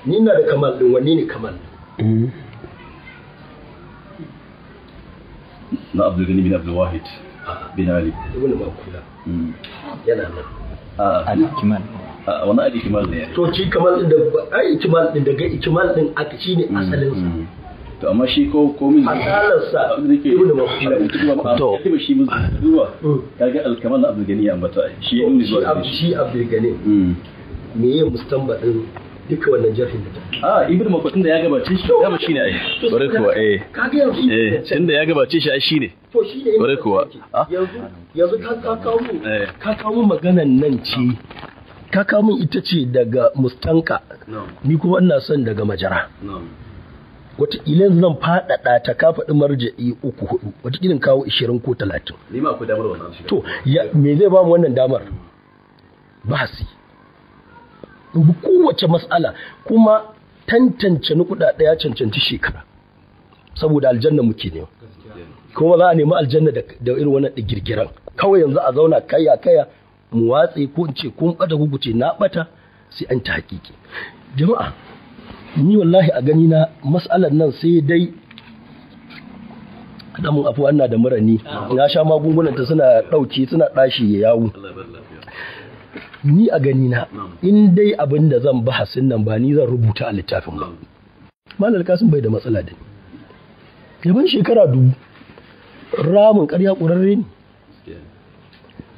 ni na da kamal din wani ne kamal na Abdul Gani bin Abdul Wahid bin Ali ibn Makula yana nan al-kimal wani adi kimal ne to ci kamal din da ai kimal din daga kimal din aka shine asalin sa to amma shi ko min asalar sa ibnu Makula to kuma shi mun duba kaga al-kamal Abdul Gani ya ambata shi ibn shi Abdul Gani me ya mustanbadin duka wannan jarhin da ibnu makwatin da ya gabace shi dama shine ai bare kuwa kaga yanzu tunda ya gabace shi ai shine to shine bare kuwa yanzu ka kawo maganan nan ce ka kawo min ita ce daga mustanka ni kuma ina son daga majara wataƙila yanzu zan faɗaɗa ta ka faɗi marja'i 3-4 wataƙila kawo 20 ko 30 ni ma akwai damar wannan shi to me zai ba mu wannan damar bahasi kowace mas'ala kuma tantance nukuda ɗaya cancanci shekara saboda aljanna muke ne kuma za a nemi aljanna da irin wannan digirgiran kawai yanzu a zauna kaya mu watse ko in ce kun bata guguce na bata sai an ta hakiki jama'a ni wallahi a gani na mas'alar nan sai dai da mun afu wannan da murani na sha magungunan ta suna dauke suna dashi ya yawo ni a gani na in dai abin da zan bahasin nan ba ni zan rubuta a littafin ba Malam Kasim bai da matsala da ni yaban shekara 2000 ramin ƙarya ƙurarre ne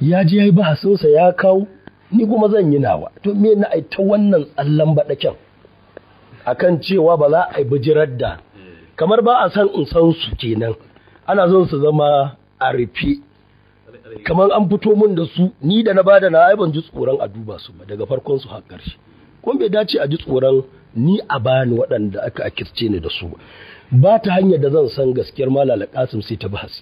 ya je ya yi bahasinsa ya kawo ni kuma zan yi nawa to me na aita wannan tsallan baɗaken akan cewa ba za a yi bijirar da kamar ba a san in san su kenan ana son su zama a rufe kamar an fito min da su ni da na bada na ai ban ji tsoron a duba su ba daga farkon su har ƙarshe kuma bai dace a ji tsoron ni a bani waɗanda aka akirce ni da su ba ta hanyar da zan san gaskiyar Malam Kasim sai ta bahasi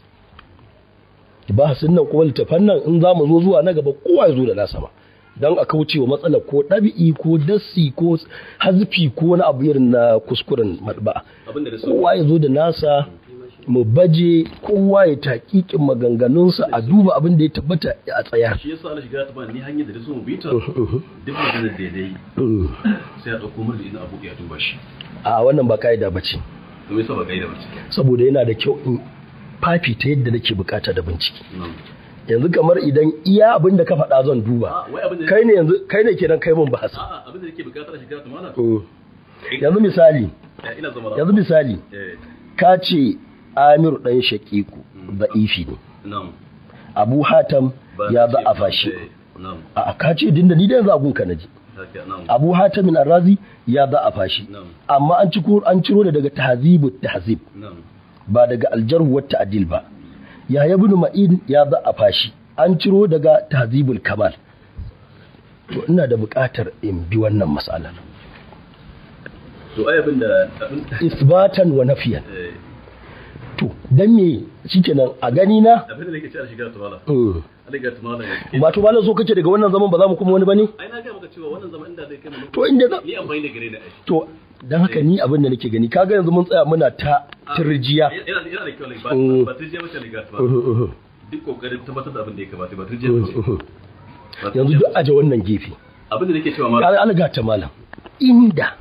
bahasin nan kuma littafan nan in za mu zo zuwa na gaba kowa ya zo da nasa ma don a kauce wa matsalar ko ɗabi'i ko dassi ko hazfi ko wani abu irin na kuskuren matba'a kowa ya zo da nasa mu baje kowa ya taƙiƙin maganganunsa a duba abin da ya tabbata a tsaya shi yasa Allah shiga ta ba ni hanyar da so mu bita duk maganar da yayi sai a dauko mun da ina abu ya duba shi a wannan ba kaida bace to me yasa ba kaida bace saboda yana da kyau in fafi ta yadda nake bukata da bincike yanzu kamar idan iya abin da ka faɗa zan duba kai ne kenan kai mun bahas abin da nake bukata shiga ta mana yanzu misali ka ce Amiru dan Shaqiqu da'ifi ne Abu Hatam ya da'afa shi a ka ce dinda ni da yanzu agun ka naji Abu Hatim ar-Razi ya da'afa shi amma an ciro da daga tahzibut tahzib ba daga aljarh wa ta'dil ba Yahya ibn Ma'in ya da'afa shi an ciro daga tahzibul kamal to ina da buƙatar in bi wannan mas'alar to ai abinda isbatan wa nafiyan to dan me shikenan a gani na abinda nake cewa shiga to wala ba to malam so kace daga wannan zaman ba za mu kuma wani bane ai na ga maka cewa wannan zaman inda zai kai mu to inda ni amfani da gare ni to dan haka ni abin da nake gani kaga yanzu mun tsaya muna ta turjiya yana da kyau ba turjiya bace ne ga ba duk kokarin tabbatar da abin da ya kamata ba turjiya bace yanzu duk aje wannan gefe abin da nake cewa malam Allah ga ta malam inda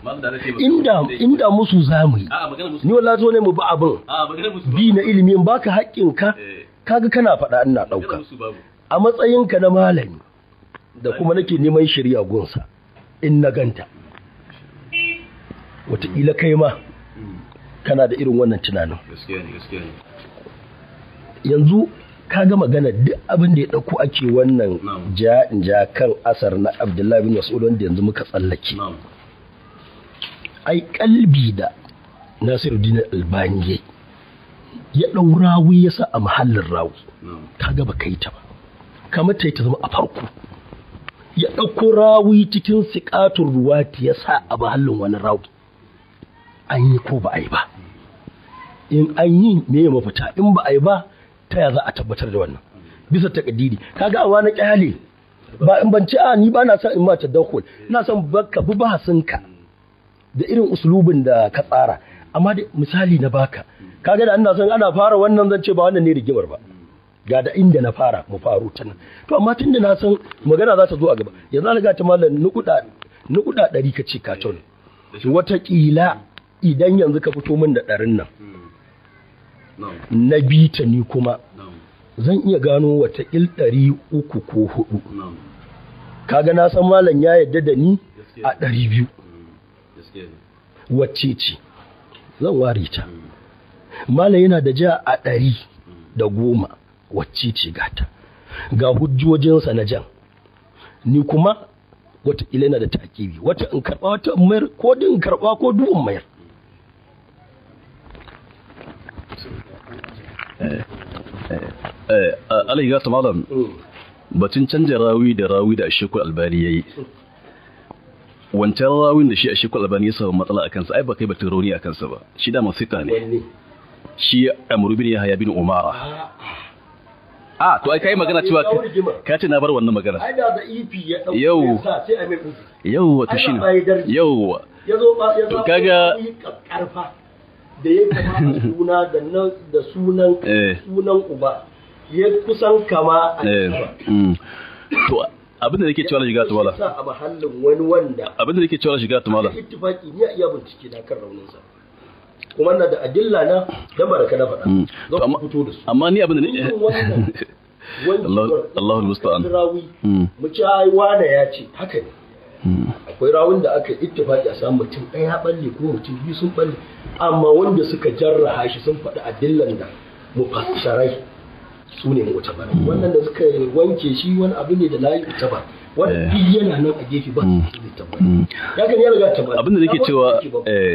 musu zamu yi ni wallahi zo ne mu bi abin bi na ilimi in baka haƙƙinka kaga kana faɗa ina ɗauka a matsayinka na malami da kuma nake neman shari'a gunsa in na ganta wataƙila kai ma kana da irin wannan tunanin yanzu ka ga magana duk abin da ya ɗauko ake wannan ja kan asar na Abdullahi bin Mas'ud wanda yanzu muka tsallake ai kalbi da Nasiruddin Albani ya ɗau rawi ya sa a mahallin rawi ka ga ba kai ta ba kamar ta zama a farko ya ɗauko rawi cikin siƙatun ruwati ya sa a mahallin wani rawi an yi ko ba a yi ba in an yi me ya mafita in ba a yi ba ta ya za a tabbatar da wannan bisa takadiri kaga awa na kyale ba in ban ci ni ba na son in ma tadakkul ina son baka bi bahasinka da irin uslubin da ka tsara amma da misali na baka kaga da ina son ana fara wannan zan ce ba wannan ne rigimar ba ga da inda na fara mu faru ta nan to amma tunda na san magana za ta zo a gaba yanzu an ga ta mallan nukuda 100 kace ka tauna wataƙila idan yanzu ka fito min da 100 nan na bita ni kuma zan iya gano wata 300 ko 4 kaga na san malam ya yadda da ni a 200 wacce ce zan ware ta malam yana da ja a 110 wacce ce gata ga hujjojinsa na jan ni kuma wata yana da takibi, wata in karɓa wata in mayar, ko din in karɓa ko duk in mayar. alaihi gata malam batun canja rawi da ashekul albani yayi, wancan rawin da shi ashekul albani ya samu matsala a kansa ai ba kai batun rauni a kansa ba, shi da masika ne, shi amru bin yahya bin umara. To ai kai magana cewa ka ce na bar wannan magana. Ai da ifi ya dauke sa sai a mai kusa. Yau wato shine. Yau. Yazo kaga karfa da ya kama suna da sunan uba. Ya kusan kama a to abin da nake cewa shiga ta mala. Sa a mahallin wani wanda. Abin da nake cewa shiga ta mala. Ittifaki ni a iya bincike na kan raunin sa. Kuma na da adilla na da baraka na faɗa. Zan fito da su. Amma ni abin da Allahu musta'an. Mu ci ai wane ya ce haka ne. Akwai rawun da aka ittifaki a samu mutum ɗaya balle ko mutum biyu sun balle, amma wanda suka jarraha shi sun faɗi adillan da mufassarai su ne mu'tabar. Wannan da suka wanke shi wani abu ne da layi mu'tabar. Wanda yana nan a gefe ba su da tabbata. Ya gani ya riga tabbata. Abin da nake cewa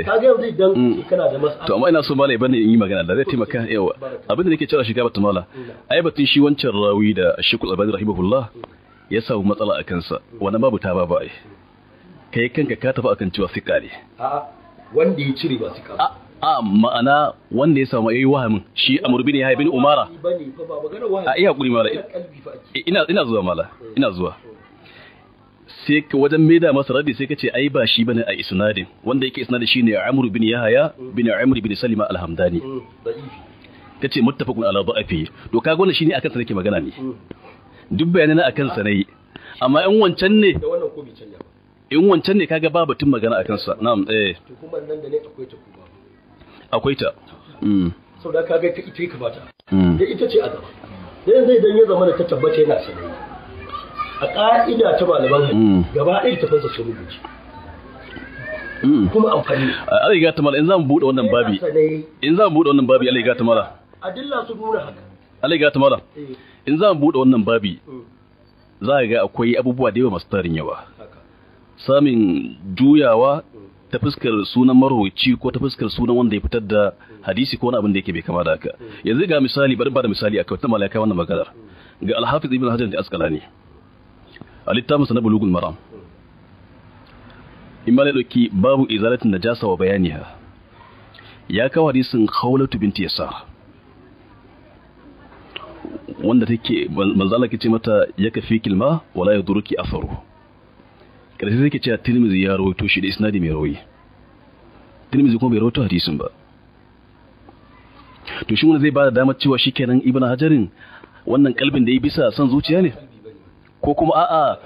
ka ga yanzu idan kana da mas'ala. To amma ina so malai bane in yi magana da zai taimaka yawa. Abin da nake cewa shiga bata mala. Ai batun shi wancan rawi da Sheikhul Albani rahimahullah ya samu matsala a kansa. Wannan babu ta ba ai. Kai kanka ka tafi akan cewa sika ne. A'a wanda ya cire ba sika ba. Ma'ana wanda ya samu yayi wahamin shi Amr bin Yahya bin Umara. Iya hakuri mala. Ina zuwa mala. Ina zuwa. Sai ka wajen maida masa radi sai ka ce ai ba shi bane a isnadin, wanda yake isnadin shine Amr bin Yahya bin Amr bin Salima al-Hamdani. Kace muttafaqun ala da'afi. To kaga wannan shine akan sa nake magana ne. Duk bayanan akan sa nayi. Amma in wancan ne da wannan ko bi canja ba. In wancan ne kaga ba batun magana akan sa. Na'am To kuma nan da ne akwai ta kuma. Akwai ta. Saboda kaga ka ita ka bata. Da ita ce a gaba. Dan zai dan ya zama da ta tabbata yana sanai. A ƙa'ida ta malaman hadisi gaba ɗaya ta fasa sun rubuce. Kuma amfani. Allah ya gata mala in zamu bude wannan babi. Allah ya gata mala. Adilla su nuna haka. Allah ya gata mala. In zamu bude wannan babi za ka ga akwai abubuwa da yawa masu tarin yawa. Samin juyawa ta fuskar sunan marwaci ko ta fuskar sunan wanda ya fitar da hadisi ko wani abin da yake bai kama da haka. Yanzu ga misali bari ba da misali akai wata malaka wannan maganar. Ga Al-Hafiz Ibn Hajar al-Asqalani. A littafinsa na Bulugul Maram. In ma da ɗauki babu izalatin najasa wa bayaniha. Ya kawo hadisin Khawlatu binti Yasar. Wanda take manzo Allah ke ce mata yakafi kilma wala yaduruki atharu. Karshe sai ke cewa Tirmidhi ya rawaito shi da isnadi mai rawi. Tirmidhi kuma bai rawaito hadisin ba. To shi wanda zai bada damar cewa shikenan Ibn Hajarin wannan kalbin da ya bisa son zuciya ne? Ko kuma a'a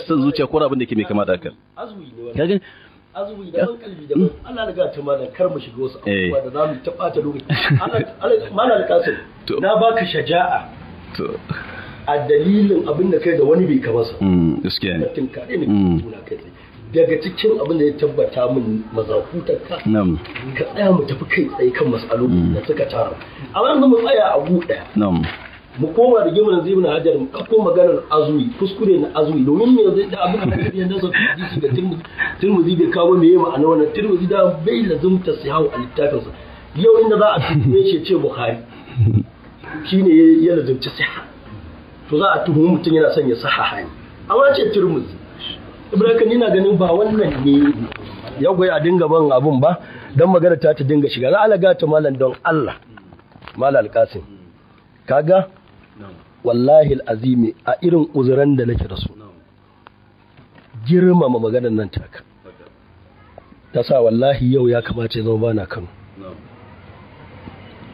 san zuciya ko abin da ke mai kama da haka. Azumi da ban kalbi da Allah riga ta malam kar mu shiga wasu abubuwa da zamu ta bata lokaci. Allah malam Kasim na baka shaja'a. To a dalilin abin da kai da wani bai kama sa. Gaskiya ne. Tun kare ne tuna kai. Daga cikin abin da ya tabbata min mazakutar ka. Na'am. Ka tsaya mu tafi kai tsaye kan mas'alolin da suka tara. Amma yanzu mu tsaya a gu daya. Na'am. Mu koma da gimar Ibn Hajar mu ɗauko maganar azumi kuskure na azumi domin me zai da abin da kake yanda sauki hadisi ga Tirmidhi bai kawo me yayi ma'ana wannan Tirmidhi da bai lazumta sahihu a littafin sa yau inda za a tuhume shi ce Bukhari shine ya lazumta sahih to za a tuhume mutum yana son ya sahaha ne amma ce Tirmidhi Ibrahim ina ganin ba wannan ne ya goyi a dinga ban abun ba dan magana ta dinga shiga za a laga ta malam don Allah Malal Qasim kaga wallahi al'azimi a irin uzuran da nake da su girmama maganar nan taka ta sa wallahi yau ya kamata ya zama bana Kano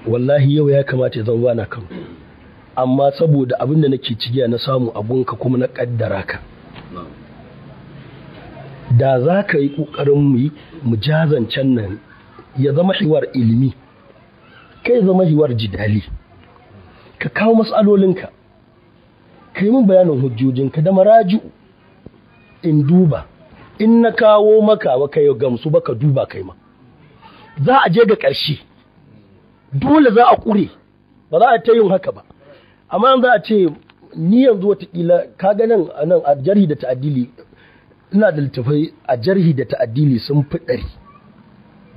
wallahi yau ya kamata ya zama bana Kano amma saboda abin da nake cigiya na samu abunka kuma na kaddara ka da za ka yi ƙoƙarin mu jazancen nan ya zama hiwar ilimi kai zama hiwar jidali ka kawo matsalolinka ka yi min bayanin hujjojinka da maraju in duba in na kawo maka ba ka yi gamsu ba ka duba kai ma za a je ga ƙarshe dole za a ƙure ba za a ta yin haka ba amma za a ce ni yanzu watakila kaga nan a jarhi da ta'addili ina da littafai a jarhi da ta'addili sun fi 100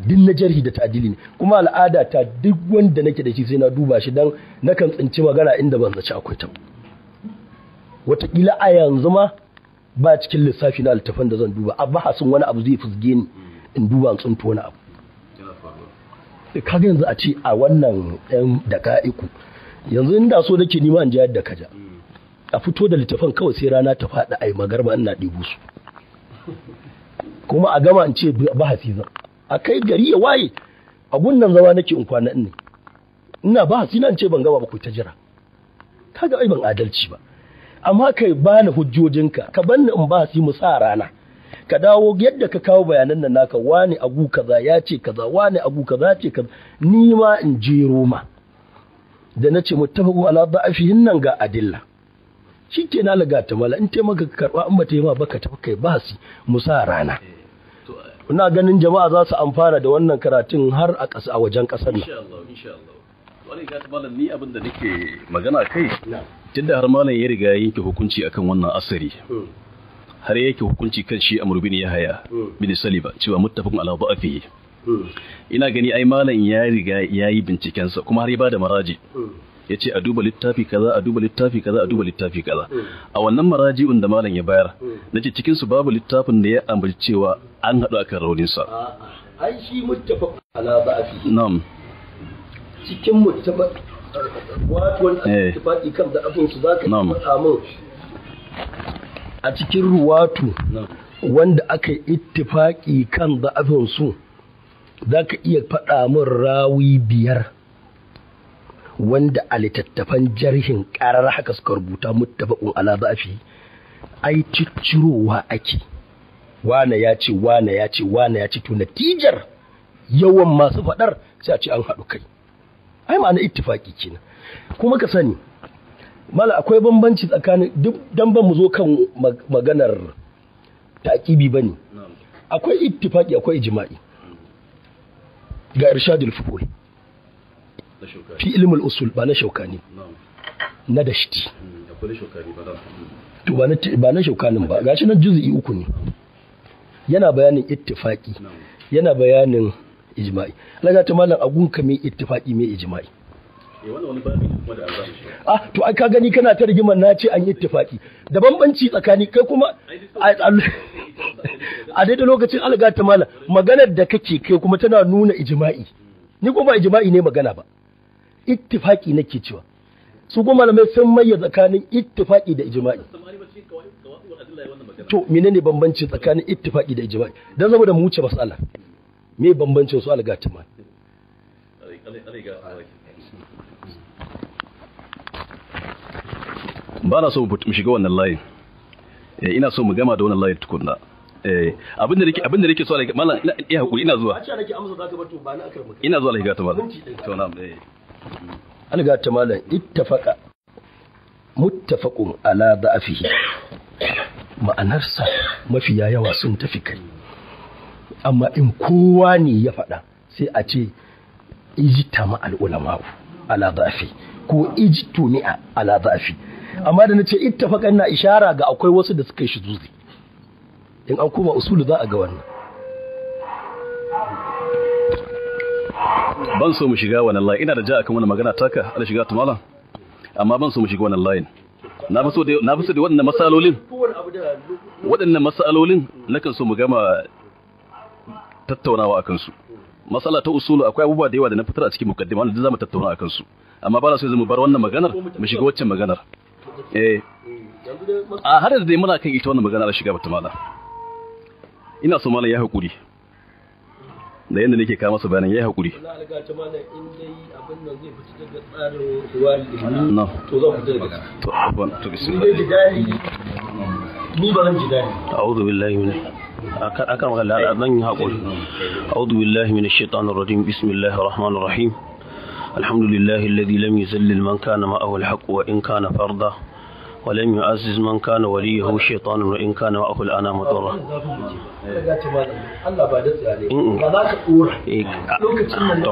din na jarhi da ta'addili ne kuma al'ada ta duk wanda nake da shi sai na duba shi dan nakan tsinci magana inda ban zaci akwai ta watakila a yanzu ma ba cikin lissafi na littafan da zan duba a bahasin wani abu zai fusge ni in duba in tsinto wani abu kaga yanzu a ce a wannan ɗan daka'iku yanzu inda so nake nima in ji yadda kaja a fito da littafan kawai sai rana ta faɗi a yi magarba ina ɗibu su kuma a gama in ce bahasi zan a kai gari ya waye a gunnan zama nake in kwana ne ina bahasi na in ce ban gama ba ku ta jira kaga ai ban adalci ba amma kai bani hujjojinka ka banni in bahasi mu sa rana ka dawo yadda ka kawo bayanan nan naka wani abu kaza ya ce kaza wani abu kaza ya ce kaza ni ma in jero ma da na ce muttafaqu ala da'afihin nan ga adilla shike na laga ta mala in taimaka ka karba an bata yi ma baka tafi kai basi musa rana ina ganin jama'a za su amfana da wannan karatun har a ƙasa a wajen ƙasar nan insha Allah wani ga malam ni abin da nake magana kai tunda har malam ya riga yanke hukunci akan wannan asari har yake hukunci kan shi Amr bin Yahya bin Saliba cewa muttafaqun ala da'afihi ina gani ai malam ya riga yayi binciken sa kuma har ya bada maraji yace a duba littafi kaza a duba littafi kaza a duba littafi kaza a wannan maraji'un da malam ya bayar nace cikin su babu littafin da ya ambaci cewa an hadu akan raunin sa ai shi muttafaq ala da'afihi na'am cikin muttafaq wato ittifaqi kan da abun su zaka faɗa mun a cikin ruwatu wanda aka yi ittifaki kan da'afin su za ka iya faɗa min rawi 5 wanda a littattafan jarhin ƙarar haka suka rubuta muttafaqun ala da'afi ai ciccirowa ake wane ya ce wane ya ce wane ya ce to natijar yawan masu faɗar sai a ce an haɗu kai ai ma'ana ittifaki kenan kuma ka sani mala akwai bambanci tsakanin duk dan ban mu zo kan maganar taqibi bane akwai ittifaqi akwai ijma'i ga irshadul fuhul fi ilmul usul ba na shaukani na dashti to ba na shaukanin ba gashi nan juz'i 3 ne yana bayanin ittifaqi yana bayanin ijma'i laga ta mallan agun ka me ittifaqi me ijma'i to ai ka gani kana ta rigimar na ce an yi ittifaki da bambanci tsakani kai kuma a daidai lokacin alga ta mala maganar da kake kai kuma tana nuna ijma'i ni kuma ba ijma'i ne magana ba ittifaki nake cewa su kuma malamai sun mayya tsakanin ittifaki da ijma'i to menene bambanci tsakanin ittifaki da ijma'i dan saboda mu wuce mas'ala me bambancin su alga ta mala ba na so mu shiga wannan layin ina so mu gama da wannan layin tukunna abinda nake so mallan ina hakuri ina zuwa ina zuwa alhiga ta mallan to na alhiga ta mallan ittafaqa muttafaqun ala da'afihi ma'anarsa mafiya yawa sun tafi kai amma in kowa ne ya faɗa sai a ce ijtama al-ulama ala da'afi ko ijtumi'a ala da'afi amma da nace ittafaqan na ishara ga akwai wasu da suka yi shuzuzi in an koma usulu za a ga wannan ban so mu shiga wannan layin ina da ja akan wannan magana taka ala shiga ta malam amma ban so mu shiga wannan layin na fi so da waɗannan masalolin nakan so mu gama tattaunawa akan su masala ta usulu akwai abubuwa da yawa da na fitar a cikin mukaddima wanda zamu tattauna akan su amma ba na so mu bar wannan maganar mu shiga waccan maganar a har da dai muna kan ita wannan magana da shiga bata mala ina so malam ya hakuri da yanda nake kawo masa bayanan ya hakuri na alga ta malam in dai abin nan zai fita daga tsarin wali no to zan fita daga to abban to bismillah ni dai ni ba zan ji dani a'udhu billahi min akan magana zan yi hakuri a'udhu billahi minash shaitanir rajim bismillahir rahmanir rahim الحمد لله الذي لم يذلل من كان معه الحق وإن كان فردا ولم يعزز من كان وليه شيطان وإن كان معه الآن مضرا Allah ba da tsare ba za ka dora lokacin nan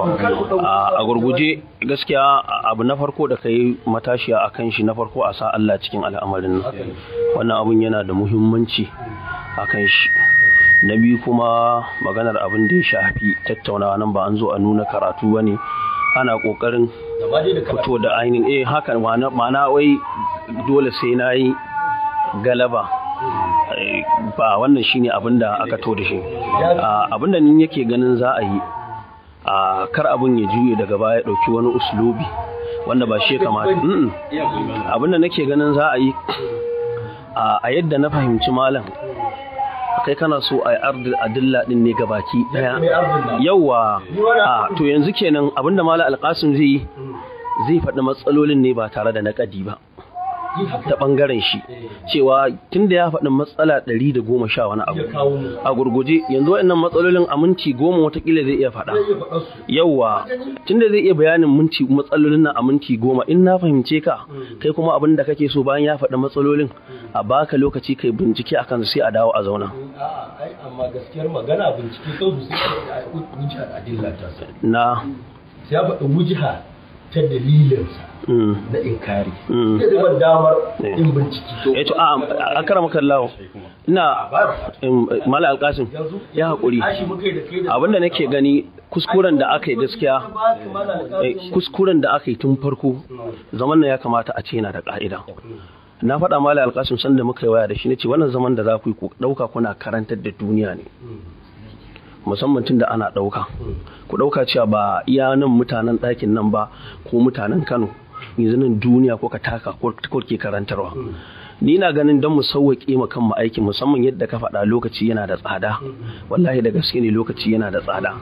a gurguje gaskiya abu na farko da kai matashiya akan shi na farko a sa Allah cikin al'amarin nan wannan abun yana da muhimmanci akan shi na biyu kuma maganar abin da ya shafi tattaunawa nan ba an zo a nuna karatu bane ana kokarin fito da ainihin hakan ma'ana wai dole sai na yi galaba ba wannan shine abin da aka to da shi abin da ni yake ganin za a yi kar abin ya juye daga baya dauki wani uslubi wanda ba shi kamata abin da nake ganin za a yi a yadda na fahimci malam kai kana so a yi ardil adilla din ne gabaki daya yawa to yanzu kenan abinda malam alqasim zai faɗi matsalolin ne ba tare da naƙadi ba ta ɓangaren shi cewa tunda ya faɗi matsala 110 wani abu a gurguje yanzu waɗannan matsalolin a minti 10 watakila zai iya faɗa yawa tunda zai iya bayanin matsalolin nan a minti 10 in na fahimce ka kai kuma abin da kake so bayan ya faɗi matsalolin a baka lokaci kai bincike akan sai a dawo a zauna amma gaskiyar magana bincike kan su sai wujha adilla ta na sai ya faɗi wujha ta dalilinsa na inkari da zai damar in binciki to a kara maka lawo ina mala alƙasim ya haƙuri abinda nake gani kuskuren da aka yi gaskiya kuskuren da aka yi tun farko zaman nan ya kamata a ce yana da ƙa'ida na faɗa mala alƙasim sanda muka yi waya da shi ne ce wannan zaman da za ku yi ku ɗauka kuna karantar da duniya ne musamman tun da ana ɗauka ku ɗauka cewa ba iya nan mutanen ɗakin nan ba ko mutanen Kano yanzu nan duniya ko ka taka ko ke karantarwa ni na ganin don mu sauwaƙe ma kanmu aikin musamman yadda ka faɗa lokaci yana da tsada wallahi da gaske ne lokaci yana da tsada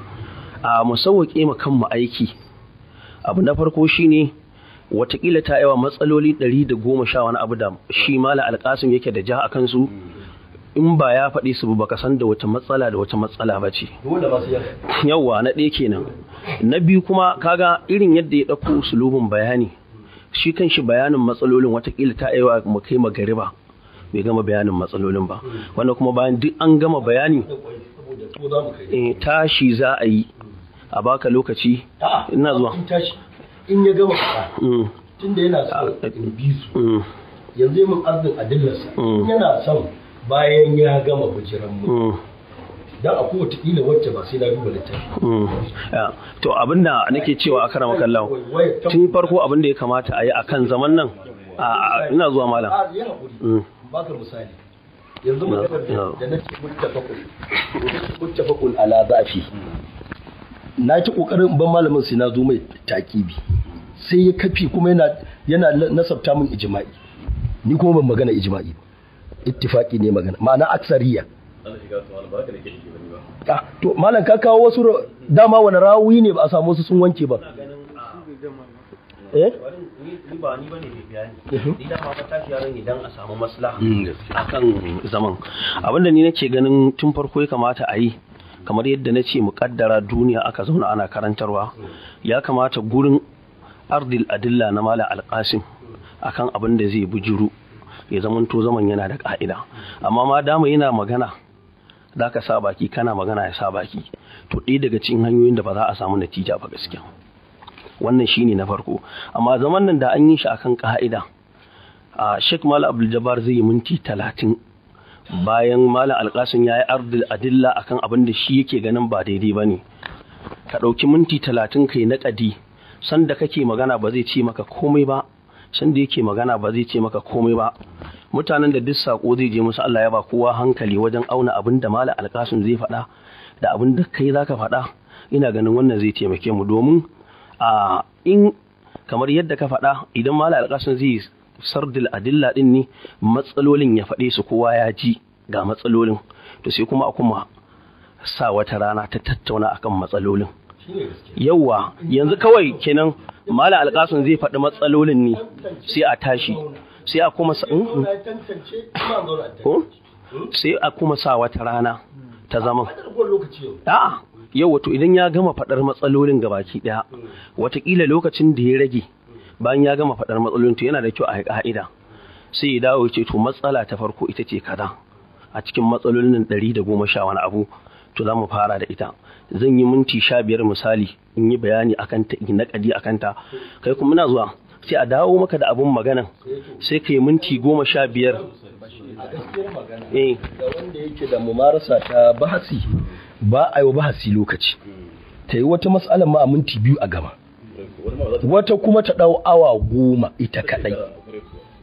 mu sauwaƙe ma kanmu aiki abu na farko shine watakila ta yawa matsaloli 110 wani abu da shi mala alƙasim yake da ja a kansu in ba ya faɗi su baka san da wata matsala ba ce yawwa na ɗaya kenan na biyu kuma kaga irin yadda ya ɗauko usulubin bayani shi kan shi bayanin matsalolin watakila ta yawa mu kai magariba bai gama bayanin matsalolin ba wanda kuma bayan duk an gama bayani tashi za a yi a baka lokaci ina zuwa in ya gama faɗa tunda yana so in bi su yanzu mun arzin adillarsa yana son bayan ya gama bujiran mu dan a kowace kila wacce ba sai na duba littafi to abinda nake cewa a karama kallon tun farko abinda ya kamata a yi akan zaman nan ina zuwa malam baka misali yanzu da nake muttafaqun ala zafi na ci kokarin ban malamin sai na zo mai takibi sai ya kafi kuma yana nasabta min ijma'i ni kuma ban magana ijma'i ba ittifaqi ne magana ma'ana aksariya to malam ka kawo wasu dama wani rawi ne ba a samu wasu sun wanke ba ni ba ni bane mai bayani ni da ma tashi yaran idan a samu maslaha akan zaman abinda ni nake ganin tun farko ya kamata a yi kamar yadda na ce muƙaddara duniya aka zauna ana karantarwa ya kamata gurin ardil adilla na mala alƙasim akan abin da zai bujuru ya zamanto zaman yana da ƙa'ida amma ma dama yana magana za ka sa baki kana magana ya sa baki to ɗaya daga cikin hanyoyin da ba za a samu natija ba gaskiya wannan shine na farko amma zaman nan da an yi shi akan ƙa'ida a Sheikh Malam Abdul Jabbar zai yi minti 30 bayan Malam Alƙasim ya yi ardil adilla akan abin da shi yake ganin ba daidai ba ne ka ɗauki minti 30 kai naƙadi sanda kake magana ba zai ce maka komai ba sanda yake magana ba zai ce maka komai ba mutanen da duk sako zai je musu Allah ya ba kowa hankali wajen auna abin da Malam Alƙasim zai faɗa da abin da kai zaka faɗa ina ganin wannan zai taimake mu domin in kamar yadda ka faɗa idan Malam Alƙasim zai sardil adilla din ne matsalolin ya faɗe su kowa ya ji ga matsalolin to sai kuma a kuma sa wata rana ta tattauna akan matsalolin yawa yanzu kawai kenan Malam Alƙasim zai faɗi matsalolin ne sai a tashi sai a kuma sai a kuma sa wata rana ta zama a'a yau wato idan ya gama faɗar matsalolin gabaki ɗaya watakila lokacin da ya rage bayan ya gama faɗar matsalolin to yana da kyau a ka'ida sai ya dawo ya ce to matsala ta farko ita ce kaza a cikin matsalolin 110 wani abu to za mu fara da ita zan yi minti 15 misali in yi bayani akan ta in naƙadi akan ta kai kuma muna zuwa sai a dawo maka da abun magana sai ka yi minti 15 da wanda yake da mumarasa ta bahasi ba a yi wa bahasi lokaci ta yi wata matsalar ma a minti 2 a gama wata kuma ta ɗau awa 10 ita kaɗai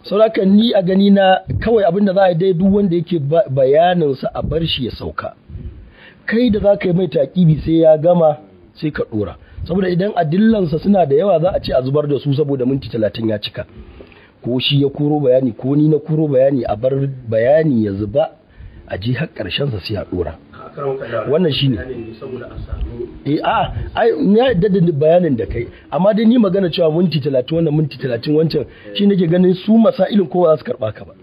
sauraka ni a gani na kawai abinda za a yi dai duk wanda yake bayaninsa a bar shi ya sauka kai da za ka yi mai taƙibi sai ya gama sai ka ɗora saboda idan adillansa suna da yawa za a ce a zubar da su saboda minti 30 ya cika ko shi ya koro bayani ko ni na koro bayani a bar bayani ya zuba a je har ƙarshen sa sai a ɗora wannan shine ai na yadda da bayanin da kai amma dai ni magana cewa minti 30 wannan minti 30 wancan shi nake ganin su masailin kowa za su karba ka ba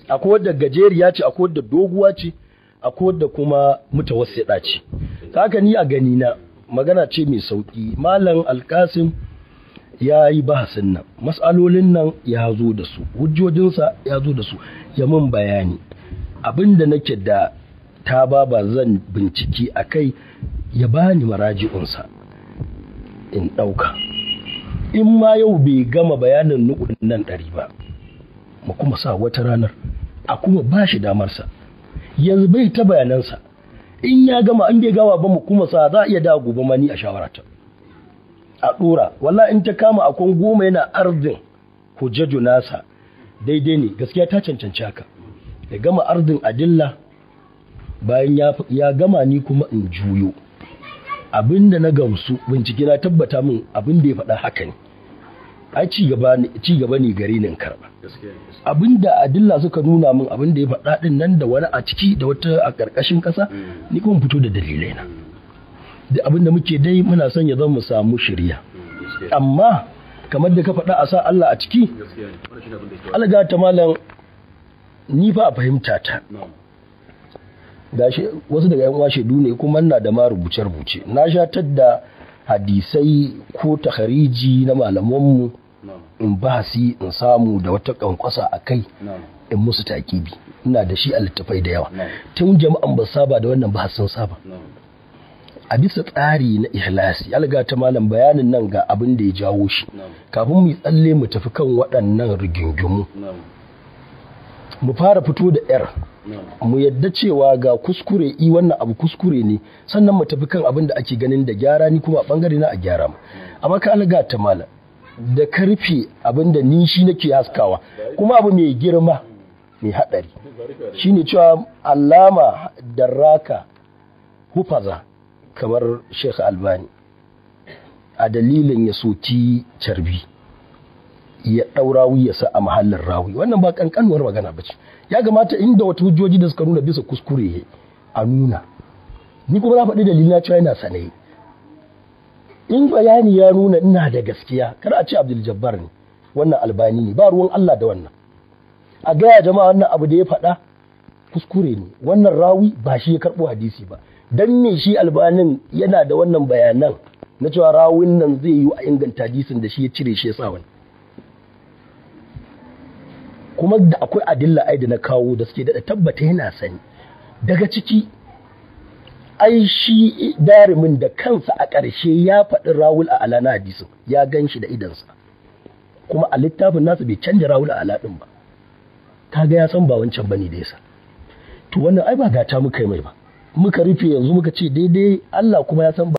akwai wadda gajeriya ce akwai wadda doguwa ce akwai wadda kuma mutawassida ce haka ni a gani na magana ce mai sauki malam alkasim ya yi bahasin nan mas'alolin nan ya zo da su hujjojinsa ya zo da su ya mun bayani abinda nake da ta ba zan binciki a kai ya bani maraji'unsa in ɗauka in ma yau bai gama bayanin nukudin nan 100 ba mu kuma sa wata ranar a kuma ba shi damarsa yanzu bai ta bayanansa in ya gama an bai gawa ba mu kuma sa za a iya da gobe mani a shawarata a ɗora wallahi in ta kama akon 10 yana arzin hujjaju nasa daidai ne gaskiya ta cancanci haka ya gama arzin adilla bayan ya gama ni kuma in juyo abinda na gamsu bincike na tabbata min abinda ya faɗa haka ne ai ci gaba ne gare ni in karba abinda adilla suka nuna min abinda ya faɗa din nan da wani a ciki da wata a ƙarƙashin ƙasa ni kuma fito da dalilai na da abinda muke dai muna son ya zama mu samu shirya amma kamar da ka faɗa a sa Allah a ciki alga ta malam ni fa a fahimta ta gashi wasu daga yan uwa shedu ne kuma ina da ma rubuce na shatar da hadisai ko takhariji na malamanmu in bahasi in samu da wata kankwasa a kai in musu takibi ina da shi a littafai da yawa tun jama'an ba saba da wannan bahasin saba a bisa tsari na ihlasi alga ta malam bayanin nan ga abin da ya jawo shi kafin mu tsalle mu tafi kan waɗannan rigingimu mu fara fito da yar mu yadda cewa ga kuskure wannan abu kuskure ne sannan mu tafi kan abin da ake ganin da gyara ni kuma a bangare na a gyara mu amma ka alga ta malam da karfe abin da ni shi nake haskawa kuma abu mai girma mai hadari shine cewa allama darraka hufaza kamar Sheikh Albani a dalilin ya soki carbi ya ɗaura wuyarsa a mahallin rawi wannan ba kankanuwar magana ba ce ya gamata inda wata hujjoji da suka nuna bisa kuskure a nuna ni kuma na faɗi dalilin na cewa yana sanayi in bayani ya nuna ina da gaskiya kar a ce Abdul Jabbar ne wannan Albani ne ba ruwan Allah da wannan a gaya jama'a wannan abu da ya faɗa kuskure ne wannan rawi ba shi ya karɓo hadisi ba dan me shi Albanin yana da wannan bayanan na cewa rawin nan zai yi a inganta hadisin da shi ya cire shi ya sa wani kuma da akwai adilla ai da na kawo da suke da tabbata yana sani daga ciki ai shi darimin da kansa a ƙarshe ya faɗi rawul a ala na hadisin ya gan shi da idansa kuma a littafin nasu bai canja rawul a ala ɗin ba kaga ya san ba wancan bane da yasa to wannan ai ba gata muka yi mai ba muka rufe yanzu muka ce daidai Allah kuma ya san ba